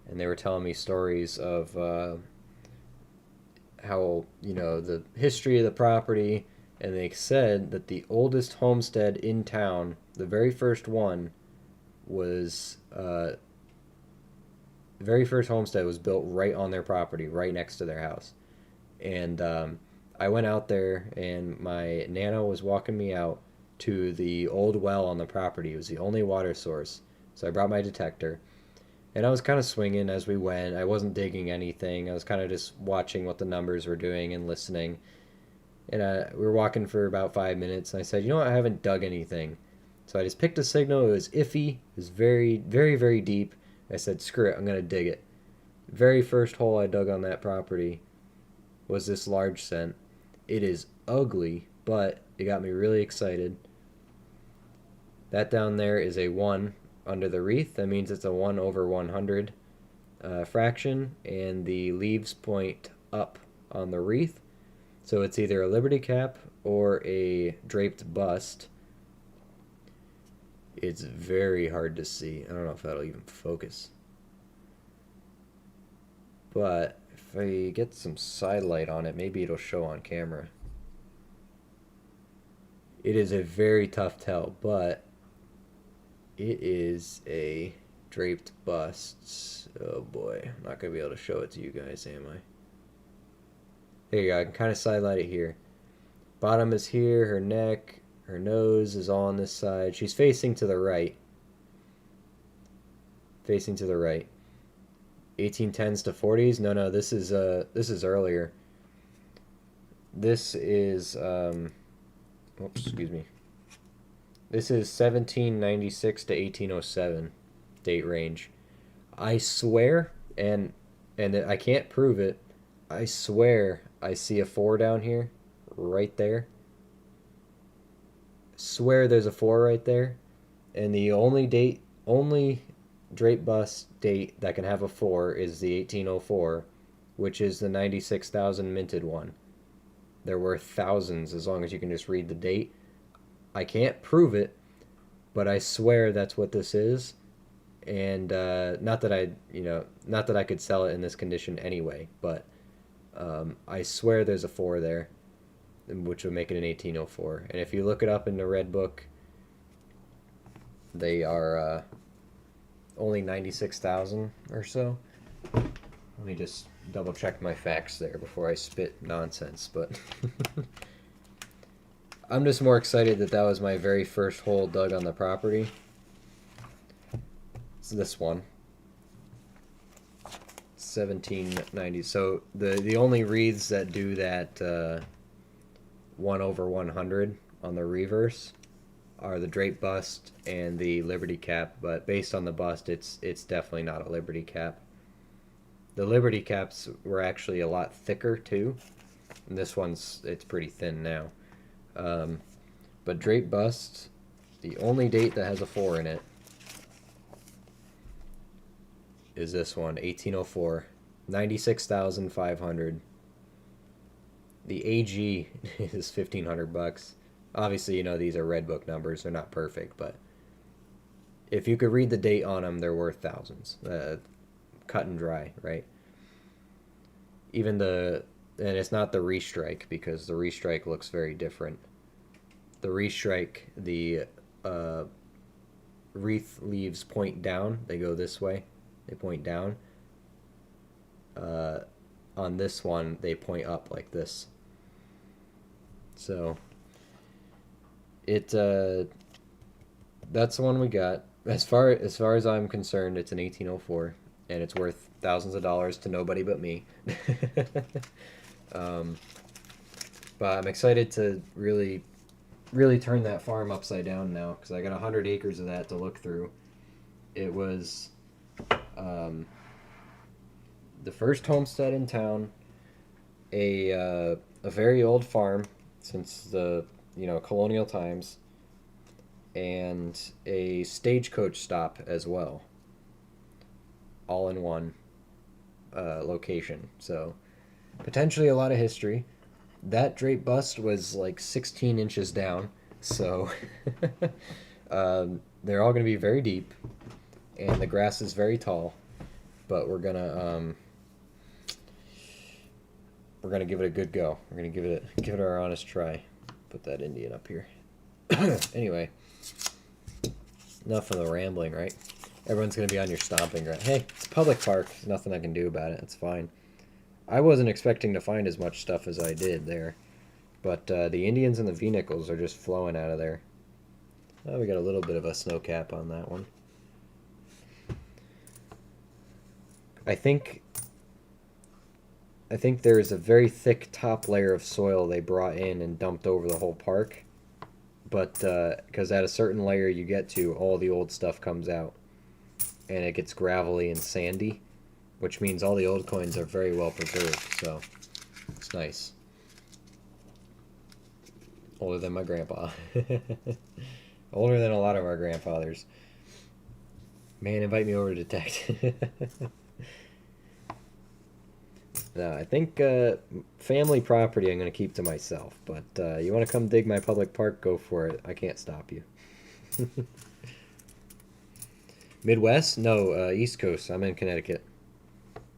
and they were telling me stories of how, the history of the property, and they said that the oldest homestead in town, the very first one, was the very first homestead was built right on their property, right next to their house. And I went out there, and my nana was walking me out to the old well on the property. It was the only water source. So I brought my detector, and I was kind of swinging as we went. I wasn't digging anything. I was kind of just watching what the numbers were doing and listening. And we were walking for about 5 minutes, and I said, I haven't dug anything. So I just picked a signal. It was iffy. It was very, very, very deep. I said, screw it, I'm going to dig it. Very first hole I dug on that property was this large cent. It is ugly, but it got me really excited. That down there is a 1 under the wreath. That means it's a 1 over 100 fraction, and the leaves point up on the wreath. So it's either a Liberty cap or a draped bust. It's very hard to see. I don't know if that'll even focus. But if I get some side light on it, maybe it'll show on camera. It is a very tough tell, but it is a draped bust. Oh boy, I'm not going to be able to show it to you guys, am I? There you go, I can kind of side light it here. Bottom is here, her neck, her nose is all on this side. She's facing to the right. Facing to the right. 1810s to 40s? No, this is earlier. This is oops, excuse me. This is 1796 to 1807 date range. I swear, and I can't prove it, I swear I see a 4 down here, right there. Swear there's a 4 right there. And the only drape bust date that can have a 4 is the 1804, which is the 96,000 minted one. They're worth thousands as long as you can just read the date. I can't prove it, but I swear that's what this is. And not that I could sell it in this condition anyway, but I swear there's a 4 there, which would make it an 1804. And if you look it up in the red book, they are only 96,000 or so. Let me just double check my facts there before I spit nonsense, but I'm just more excited that that was my very first hole dug on the property. It's this one. 1790. So the only wreaths that do that 1 over 100 on the reverse are the drape bust and the Liberty cap, but based on the bust, it's definitely not a Liberty cap. The Liberty caps were actually a lot thicker too, and this it's pretty thin now. But drape bust, the only date that has a 4 in it is this one, 1804, 96,500. The AG is $1,500. Obviously, these are red book numbers. They're not perfect, but if you could read the date on them, they're worth thousands. Cut and dry, right? And it's not the restrike, because the restrike looks very different. The restrike, the wreath leaves point down. They go this way. They point down. On this one, they point up like this. So it that's the one we got. As far as I'm concerned, it's an 1804, and it's worth thousands of dollars to nobody but me. um, but I'm excited to really turn that farm upside down now because I got 100 acres of that to look through. It was um, the first homestead in town, a very old farm since the colonial times, and a stagecoach stop as well, all in one location. So potentially a lot of history. That drape bust was like 16 inches down, so they're all going to be very deep, and the grass is very tall. But we're gonna give it a good go. We're gonna give it our honest try. Put that Indian up here. Anyway, enough of the rambling, right? Everyone's gonna be on your stomping ground. Hey, it's a public park. There's nothing I can do about it. It's fine. I wasn't expecting to find as much stuff as I did there, but the Indians and the V-nickels are just flowing out of there. Oh, we got a little bit of a snow cap on that one. I think there's a very thick top layer of soil they brought in and dumped over the whole park, but because at a certain layer you get to, all the old stuff comes out, and it gets gravelly and sandy, which means all the old coins are very well preserved, so it's nice. Older than my grandpa. Older than a lot of our grandfathers. Man, invite me over to detect. No, I think family property I'm going to keep to myself, but you want to come dig my public park, go for it. I can't stop you. Midwest? No, East Coast. I'm in Connecticut.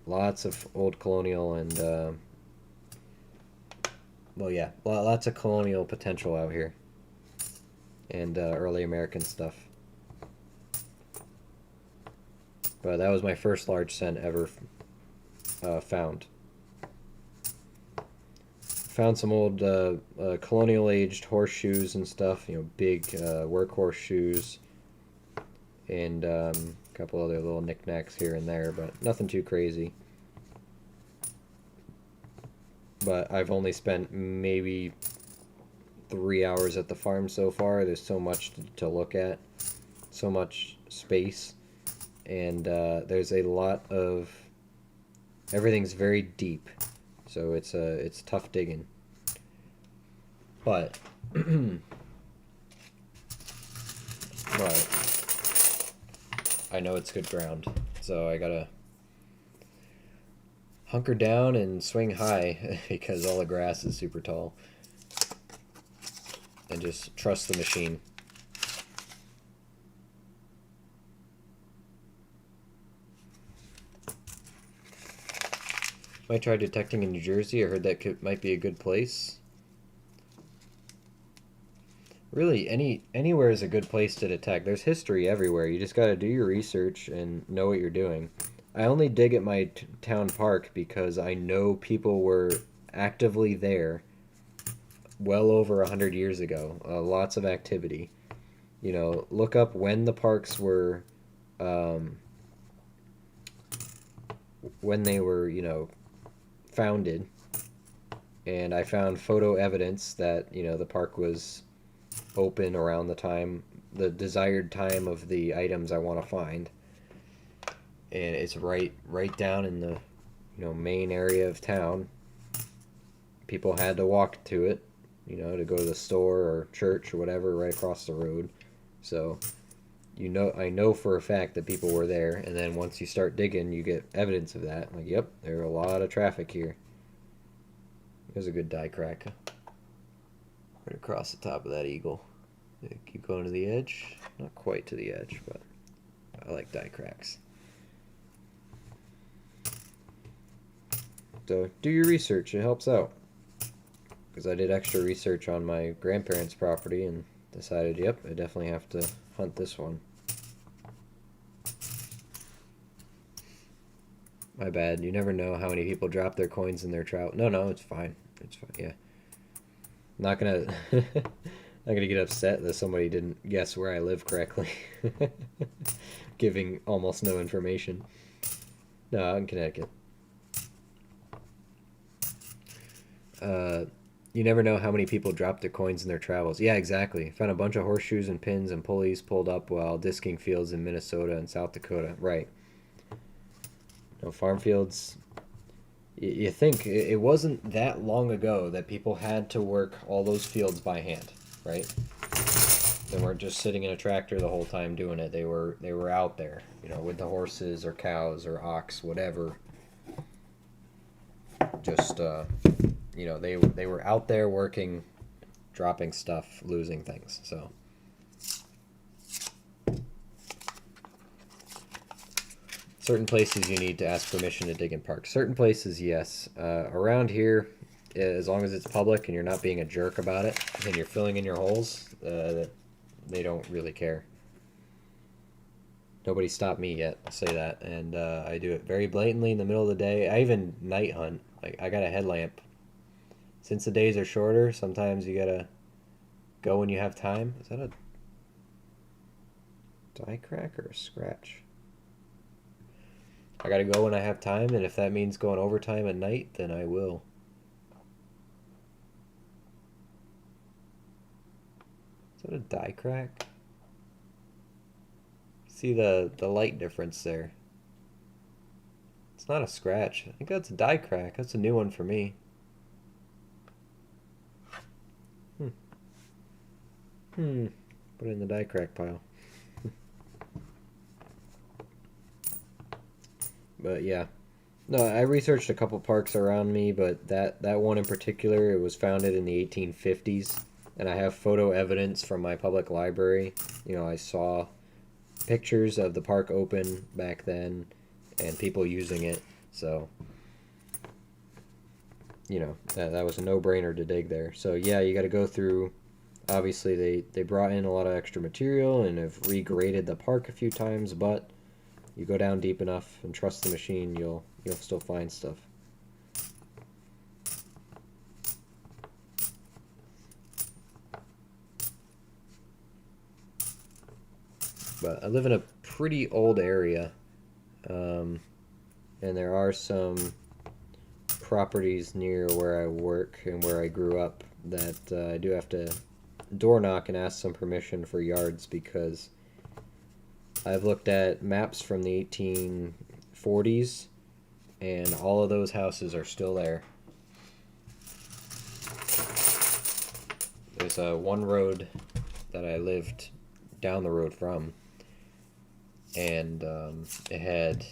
Lots of old colonial and, well, yeah, lots of colonial potential out here. And early American stuff. But that was my first large cent ever found. Found some old colonial aged horseshoes and stuff, big workhorse shoes, and a couple other little knickknacks here and there, but nothing too crazy. But I've only spent maybe 3 hours at the farm so far. There's so much to look at, so much space, and there's a lot of everything's very deep. So it's tough digging, but I know it's good ground, so I gotta hunker down and swing high because all the grass is super tall, and just trust the machine. Might try detecting in New Jersey. I heard that might be a good place. Really, anywhere is a good place to detect. There's history everywhere. You just got to do your research and know what you're doing. I only dig at my town park because I know people were actively there well over 100 years ago. Lots of activity. Look up when the parks were, when they were, founded, and I found photo evidence that the park was open around the desired time of the items I want to find, and it's right down in the main area of town. People had to walk to it, to go to the store or church or whatever, right across the road. So I know for a fact that people were there, and then once you start digging, you get evidence of that. Like, yep, there are a lot of traffic here. There's a good die crack. Right across the top of that eagle. Keep going to the edge. Not quite to the edge, but I like die cracks. So do your research. It helps out. Because I did extra research on my grandparents' property and decided, yep, I definitely have to hunt this one. My bad. You never know how many people drop their coins in their trout. No, it's fine. It's fine. Yeah. I'm gonna get upset that somebody didn't guess where I live correctly, giving almost no information. No, out in Connecticut. Uh, you never know how many people drop their coins in their travels. Yeah, exactly. Found a bunch of horseshoes and pins and pulleys pulled up while disking fields in Minnesota and South Dakota. Right. No farm fields. You think it wasn't that long ago that people had to work all those fields by hand, right? They weren't just sitting in a tractor the whole time doing it. They were out there, with the horses or cows or ox, whatever. Just they were out there working, dropping stuff, losing things. So certain places you need to ask permission to dig in parks. Certain places, yes. Around here, as long as it's public and you're not being a jerk about it and you're filling in your holes, they don't really care. Nobody stopped me yet, I'll say that. And I do it very blatantly in the middle of the day. I even night hunt. Like, I got a headlamp. Since the days are shorter, sometimes you gotta go when you have time. Is that a die crack or a scratch? I gotta go when I have time, and if that means going overtime at night, then I will. Is that a die crack? See the light difference there. It's not a scratch. I think that's a die crack. That's a new one for me. Put it in the die crack pile. But yeah. No, I researched a couple parks around me, but that one in particular, it was founded in the 1850s, and I have photo evidence from my public library. I saw pictures of the park open back then and people using it. So, that was a no-brainer to dig there. So yeah, you got to go through. Obviously, they brought in a lot of extra material and have regraded the park a few times, but you go down deep enough and trust the machine, you'll still find stuff. But I live in a pretty old area, and there are some properties near where I work and where I grew up that I do have to door knock and ask some permission for yards, because I've looked at maps from the 1840s and all of those houses are still there. There's one road that I lived down the road from, and it had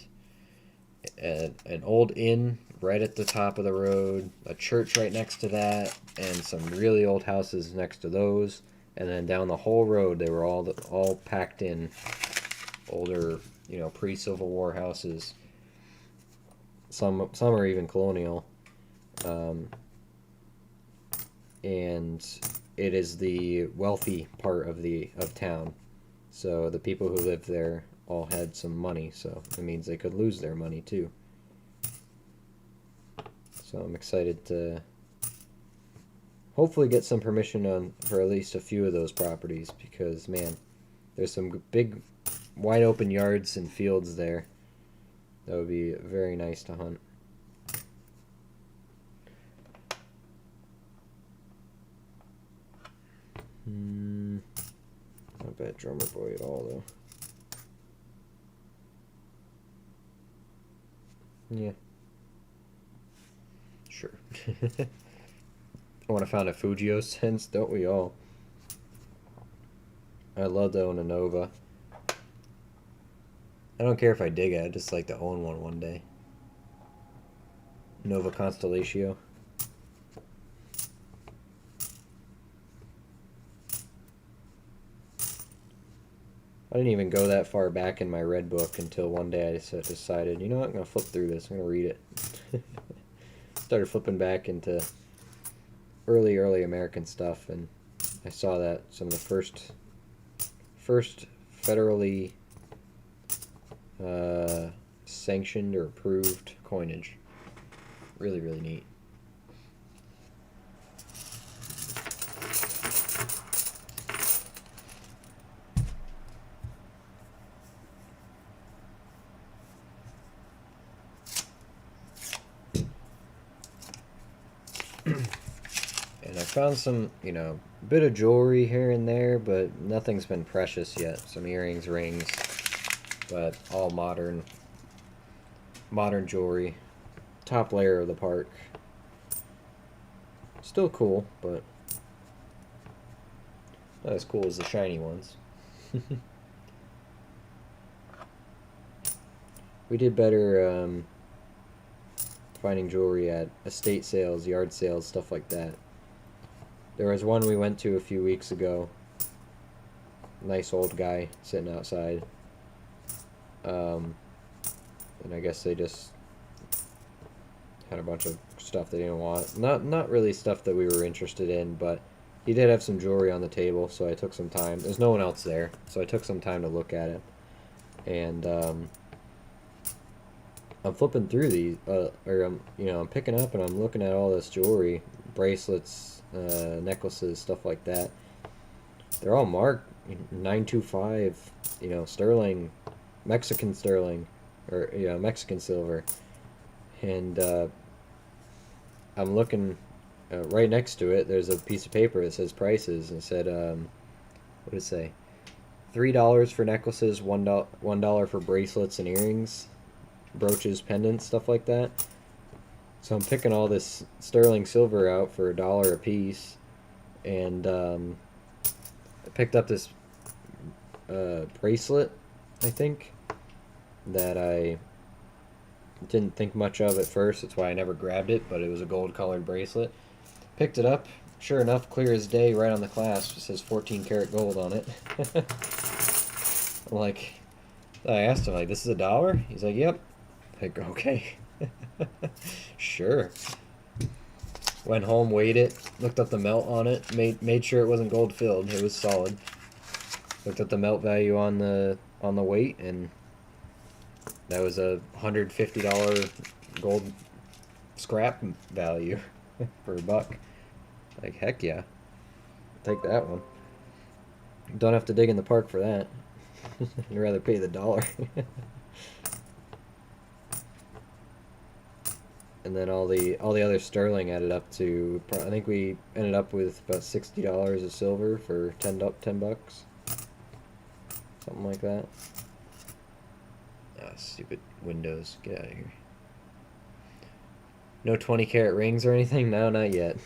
an old inn right at the top of the road, a church right next to that, and some really old houses next to those. And then down the whole road, they were all packed in older, pre-Civil War houses. Some are even colonial, and it is the wealthy part of town. So the people who lived there all had some money, so it means they could lose their money too. So I'm excited to hopefully get some permission for at least a few of those properties, because man, there's some big wide open yards and fields there that would be very nice to hunt. Not a bad drummer boy at all, though. Yeah. Sure. I want to find a Fujio sense, don't we all? I'd love to own a Nova. I don't care if I dig it, I'd just like to own one day. Nova Constellatio. I didn't even go that far back in my red book until one day I just decided, you know what, I'm going to flip through this, I'm going to read it. Started flipping back into early American stuff, and I saw that some of the first federally sanctioned or approved coinage. Really neat. found some, you know, bit of jewelry here and there, but nothing's been precious yet. Some earrings, rings, but all modern jewelry. Top layer of the park. Still cool, but not as cool as the shiny ones. We did better finding jewelry at estate sales, yard sales, stuff like that. There was one we went to a few weeks ago. Nice old guy sitting outside. And I guess they just had a bunch of stuff they didn't want. Not really stuff that we were interested in, but he did have some jewelry on the table, so I took some time. There's no one else there, so I took some time to look at it. And I'm flipping through these, I'm picking up and I'm looking at all this jewelry, bracelets, necklaces, stuff like that. They're all marked 925, sterling, Mexican sterling, or Mexican silver. And I'm looking right next to it. There's a piece of paper that says prices, and it said, what did it say? $3 for necklaces, $1 for bracelets and earrings, brooches, pendants, stuff like that. So I'm picking all this sterling silver out for $1 a piece, and I picked up this bracelet, I think, that I didn't think much of at first. That's why I never grabbed it, but it was a gold colored bracelet. Picked it up. Sure enough, clear as day, right on the clasp. It says 14 karat gold on it. I'm like, I asked him, like, this is $1? He's like, yep. Like, okay. Sure. Went home, weighed it, looked up the melt on it, made sure it wasn't gold filled. It was solid. Looked at the melt value on the weight, and that was a $150 gold scrap value for $1. Like, heck yeah. Take that one. Don't have to dig in the park for that. I'd rather pay the $1. And then all the other sterling added up to, I think we ended up with about $60 of silver for $10 bucks. Something like that. Ah, stupid Windows. Get out of here. No 20 karat rings or anything? No, not yet.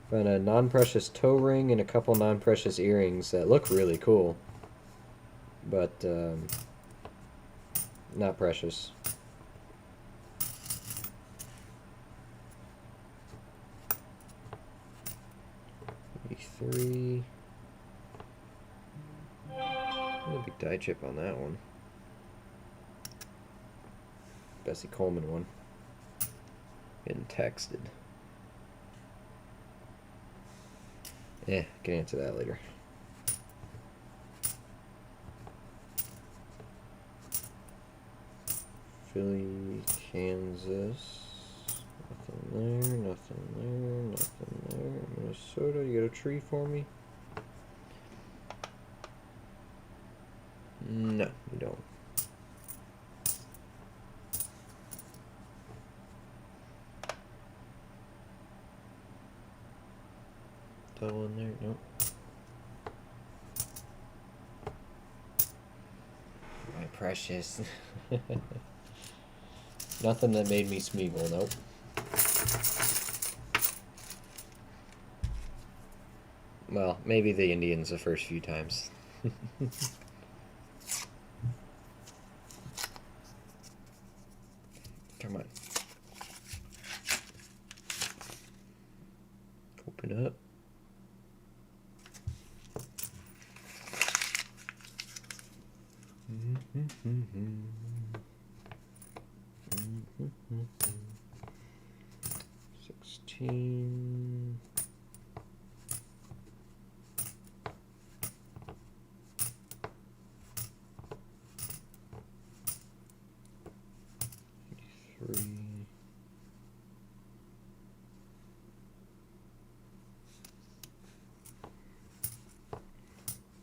Found a non-precious toe ring and a couple non-precious earrings that look really cool. But, not precious. Maybe 3. A big die chip on that one. Bessie Coleman one. Getting texted. Yeah, can answer that later. Philly, Kansas. Nothing there, nothing there, nothing there. Minnesota, you got a tree for me? No, you don't. Double in there? Nope. My precious. Nothing that made me Smeagol, nope. Well, maybe the Indians the first few times. Come on. Open up. $16.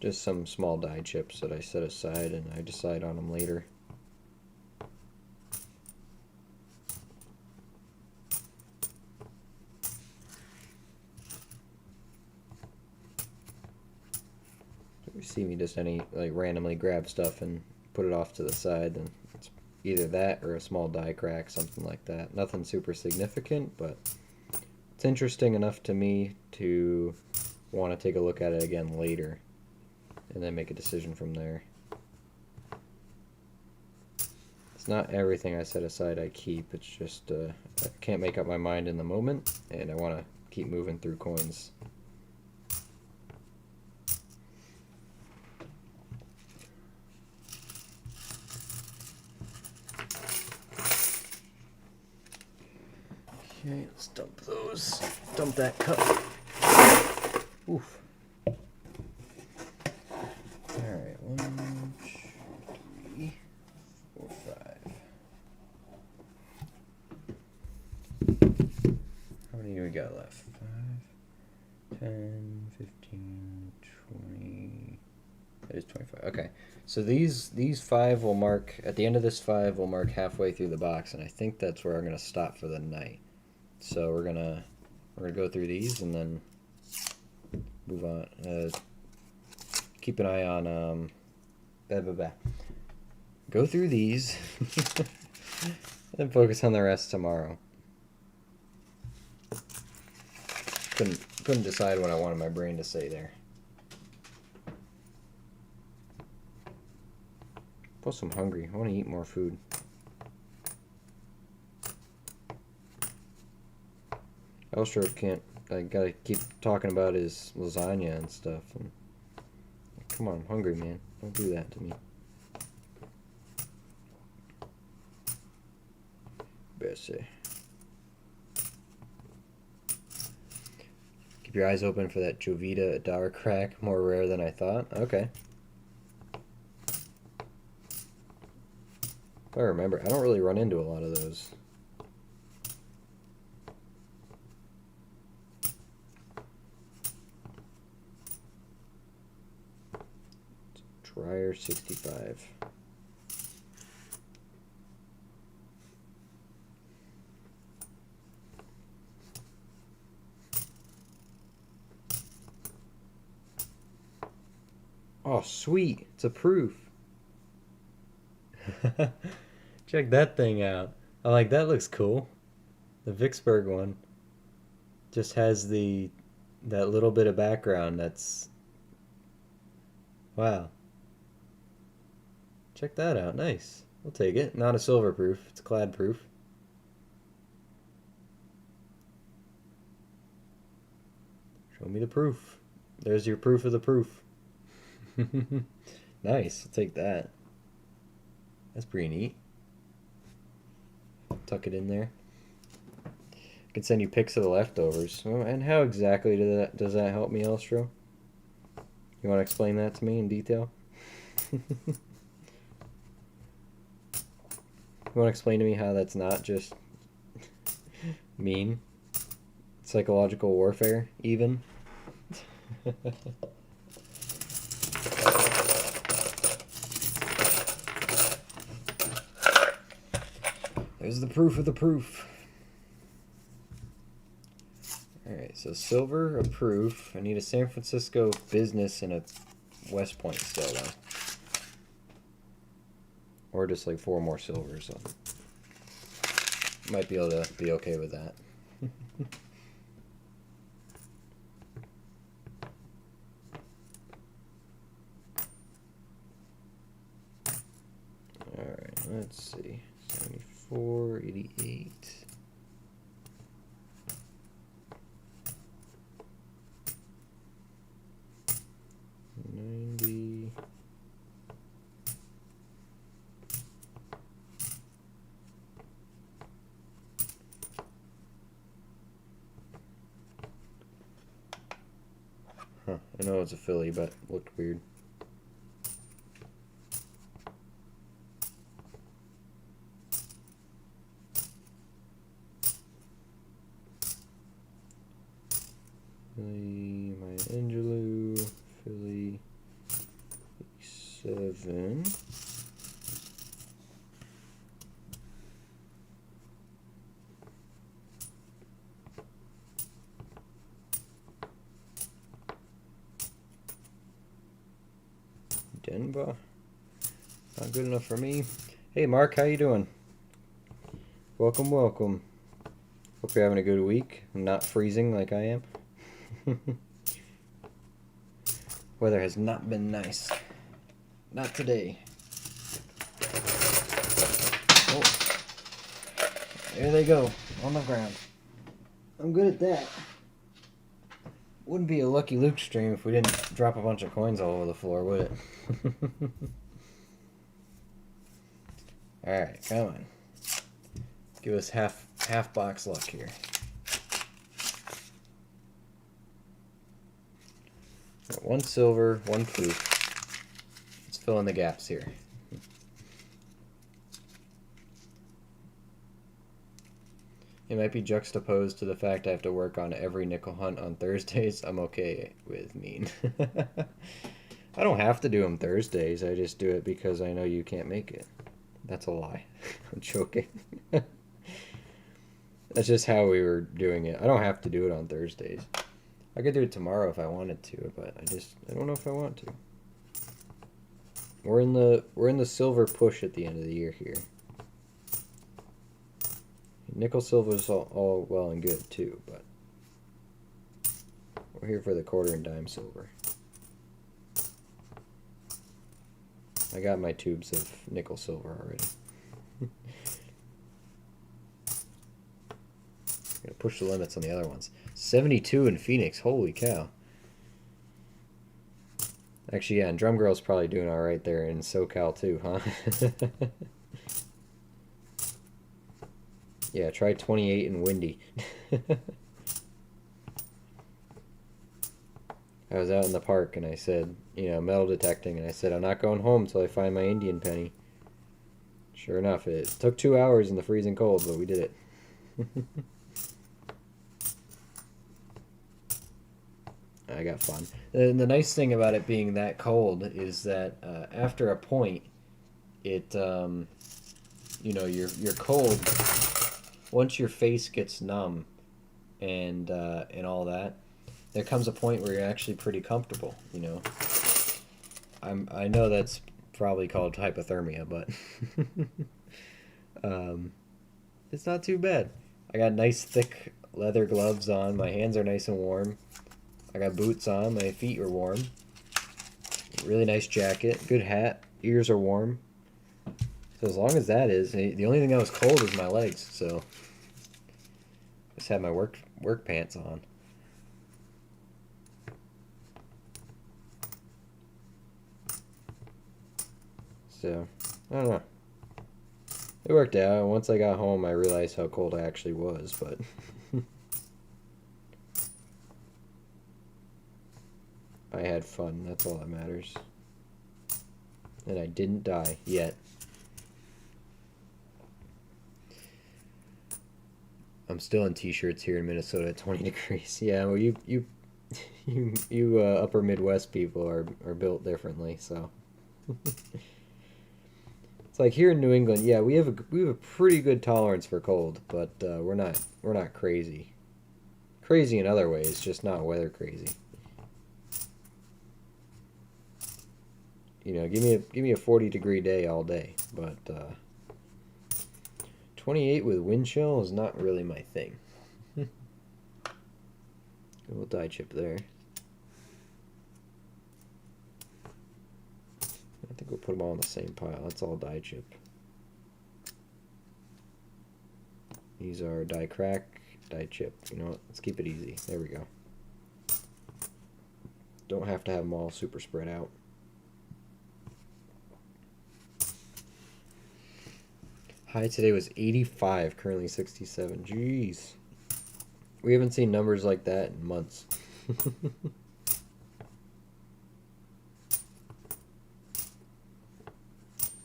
Just some small die chips that I set aside, and I decide on them later. see me just randomly grab stuff and put it off to the side, then it's either that or a small die crack, something like that. Nothing super significant, but it's interesting enough to me to want to take a look at it again later and then make a decision from there. It's not everything I set aside I keep, it's just I can't make up my mind in the moment, and I want to keep moving through coins. Okay, let's dump those. Dump that cup. Oof. Alright, 1, 2, 3, 4, 5. How many do we got left? 5, 10, 15, 20. That is 25. Okay. So these 5 will mark, at the end of this 5 will mark halfway through the box, and I think that's where I'm going to stop for the night. So we're gonna go through these and then move on. Keep an eye on go through these and focus on the rest tomorrow. Couldn't decide what I wanted my brain to say there. Plus I'm hungry. I want to eat more food. Elstro gotta keep talking about his lasagna and stuff. And, come on, I'm hungry, man. Don't do that to me. Bessie. Keep your eyes open for that Jovita Adar crack. More rare than I thought. Okay. If I remember, I don't really run into a lot of those. Dryer 65. Oh, sweet. It's a proof. Check that thing out. I like that. Looks cool. The Vicksburg one just has that little bit of background. That's wow. Check that out. Nice. We'll take it. Not a silver proof. It's clad proof. Show me the proof. There's your proof of the proof. Nice. I'll take that. That's pretty neat. Tuck it in there. I can send you pics of the leftovers. Oh, and how exactly does that help me, Elstro? You want to explain that to me in detail? You want to explain to me how that's not just mean? Psychological warfare, even? There's the proof of the proof. Alright, so silver, a proof. I need a San Francisco business and a West Point still, though. Or just like 4 more silvers. So might be able to be okay with that. Alright, let's see. 74, 88. 90. Huh, I know it's a Philly, but it looked weird. Philly, Maya Angelou, Philly 7. Denver. Not good enough for me. Hey Mark, how you doing? Welcome, welcome. Hope you're having a good week. Not freezing like I am. Weather has not been nice. Not today. Oh. There they go, on the ground. I'm good at that. Wouldn't be a Lucky Luke stream if we didn't drop a bunch of coins all over the floor, would it? Alright, come on. Give us half box luck here. Got one silver, one proof. Let's fill in the gaps here. It might be juxtaposed to the fact I have to work on every nickel hunt on Thursdays. I'm okay with mean. I don't have to do them Thursdays. I just do it because I know you can't make it. That's a lie. I'm joking. That's just how we were doing it. I don't have to do it on Thursdays. I could do it tomorrow if I wanted to, but I don't know if I want to. We're in the silver push at the end of the year here. Nickel silver is all well and good too, but we're here for the quarter and dime silver. I got my tubes of nickel silver already. Gonna push the limits on the other ones. 72 in Phoenix, holy cow. Actually, yeah, and Drum Girl's probably doing alright there in SoCal too, huh? Yeah, try 28 and windy. I was out in the park and I said, you know, metal detecting, and I said, I'm not going home until I find my Indian penny. Sure enough, it took 2 hours in the freezing cold, but we did it. I got fun. And the nice thing about it being that cold is that after a point, it, you know, you're cold. Once your face gets numb and all that, there comes a point where you're actually pretty comfortable, you know. I know that's probably called hypothermia, but it's not too bad. I got nice thick leather gloves on. My hands are nice and warm. I got boots on. My feet are warm. Really nice jacket. Good hat. Ears are warm. So as long as that is, the only thing that was cold is my legs. So just had my work pants on. So I don't know. It worked out. Once I got home, I realized how cold I actually was, but I had fun. That's all that matters. And I didn't die yet. I'm still in t-shirts here in Minnesota at 20 degrees. Yeah, well, you upper Midwest people are built differently, so. It's like here in New England, yeah, we have a pretty good tolerance for cold, but we're not crazy. Crazy in other ways, just not weather crazy. You know, give me a 40-degree day all day, but 28 with wind chill is not really my thing. A little die chip there. I think we'll put them all in the same pile. That's all die chip. These are die crack, die chip. You know what? Let's keep it easy. There we go. Don't have to have them all super spread out. High today was 85, currently 67. Jeez. We haven't seen numbers like that in months.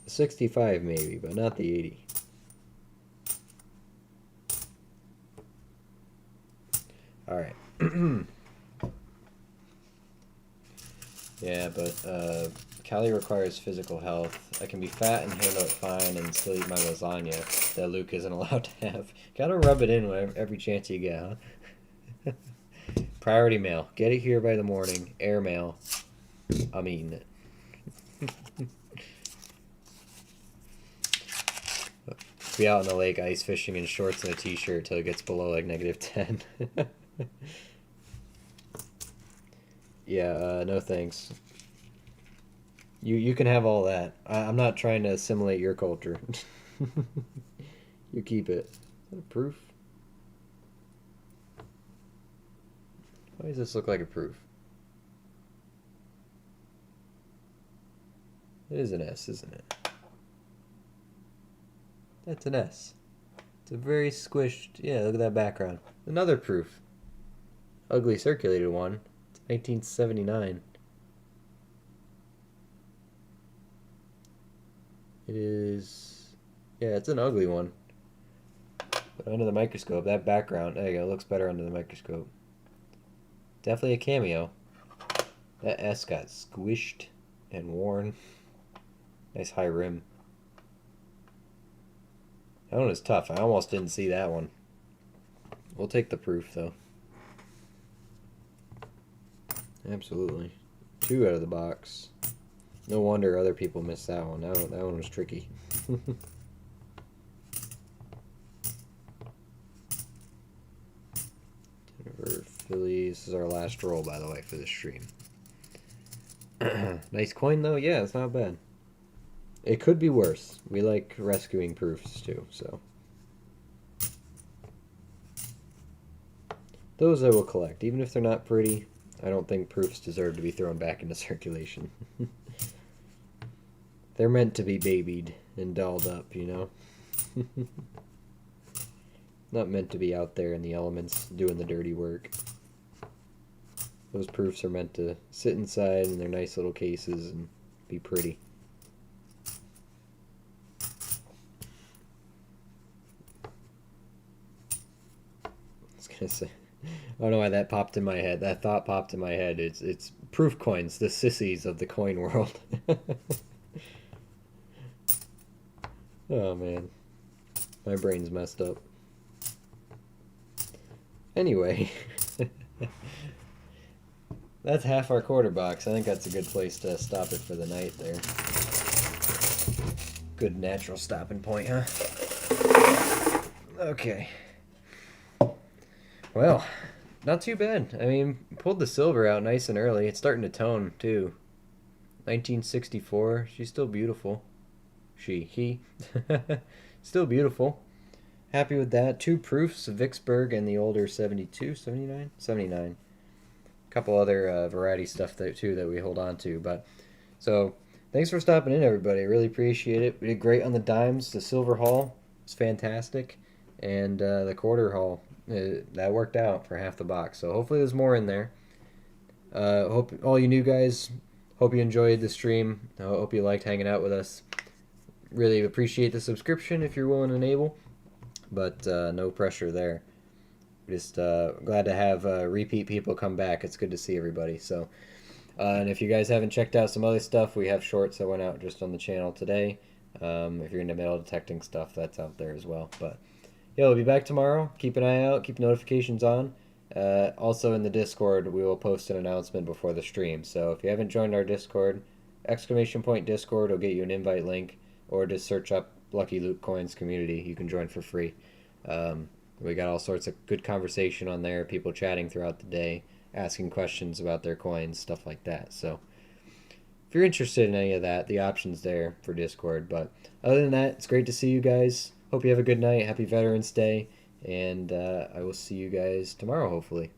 65 maybe, but not the 80. Alright. Yeah, but Cali requires physical health. I can be fat and handle it fine and still eat my lasagna that Luke isn't allowed to have. Gotta rub it in every chance you get, huh? Priority mail. Get it here by the morning. Air mail. I'm eating it. Be out on the lake ice fishing in shorts and a t-shirt till it gets below like -10. Yeah, no thanks. You can have all that. I'm not trying to assimilate your culture. You keep it. Is that a proof? Why does this look like a proof? It is an S, isn't it? That's an S. It's a very squished... Yeah, look at that background. Another proof. Ugly circulated one. It's 1979. It is... Yeah, it's an ugly one. But under the microscope, that background... There you go, it looks better under the microscope. Definitely a cameo. That S got squished and worn. Nice high rim. That one is tough. I almost didn't see that one. We'll take the proof, though. Absolutely. 2 out of the box. No wonder other people missed that one. That one was tricky. Denver, Philly. This is our last roll, by the way, for this stream. Nice coin, though. Yeah, it's not bad. It could be worse. We like rescuing proofs, too, so. Those I will collect. Even if they're not pretty, I don't think proofs deserve to be thrown back into circulation. They're meant to be babied and dolled up, you know? Not meant to be out there in the elements doing the dirty work. Those proofs are meant to sit inside in their nice little cases and be pretty. Say, I don't know why that popped in my head. That thought popped in my head. It's proof coins, the sissies of the coin world. Oh man, my brain's messed up. Anyway, that's half our quarter box. I think that's a good place to stop it for the night there. Good natural stopping point, huh? Okay. Well, not too bad. I mean, pulled the silver out nice and early. It's starting to tone, too. 1964. She's still beautiful. He. Still beautiful. Happy with that. 2 proofs, Vicksburg and the older 72, 79? 79. A couple other variety stuff, too, that we hold on to. But so, thanks for stopping in, everybody. I really appreciate it. We did great on the dimes. The silver haul was fantastic. And the quarter haul. That worked out for half the box. So hopefully there's more in there. Hope all you new guys, hope you enjoyed the stream. I hope you liked hanging out with us. Really appreciate the subscription if you're willing and able. But no pressure there. Just glad to have repeat people come back. It's good to see everybody. So, and if you guys haven't checked out some other stuff, we have shorts that went out just on the channel today. If you're into metal detecting stuff, that's out there as well. But yeah, we'll be back tomorrow. Keep an eye out. Keep notifications on. Also in the Discord, we will post an announcement before the stream. So if you haven't joined our Discord, !Discord will get you an invite link, or just search up Lucky Luke Coins Community. You can join for free. We got all sorts of good conversation on there. People chatting throughout the day, asking questions about their coins, stuff like that. So if you're interested in any of that, the option's there for Discord. But other than that, it's great to see you guys. Hope you have a good night. Happy Veterans Day. And I will see you guys tomorrow, hopefully.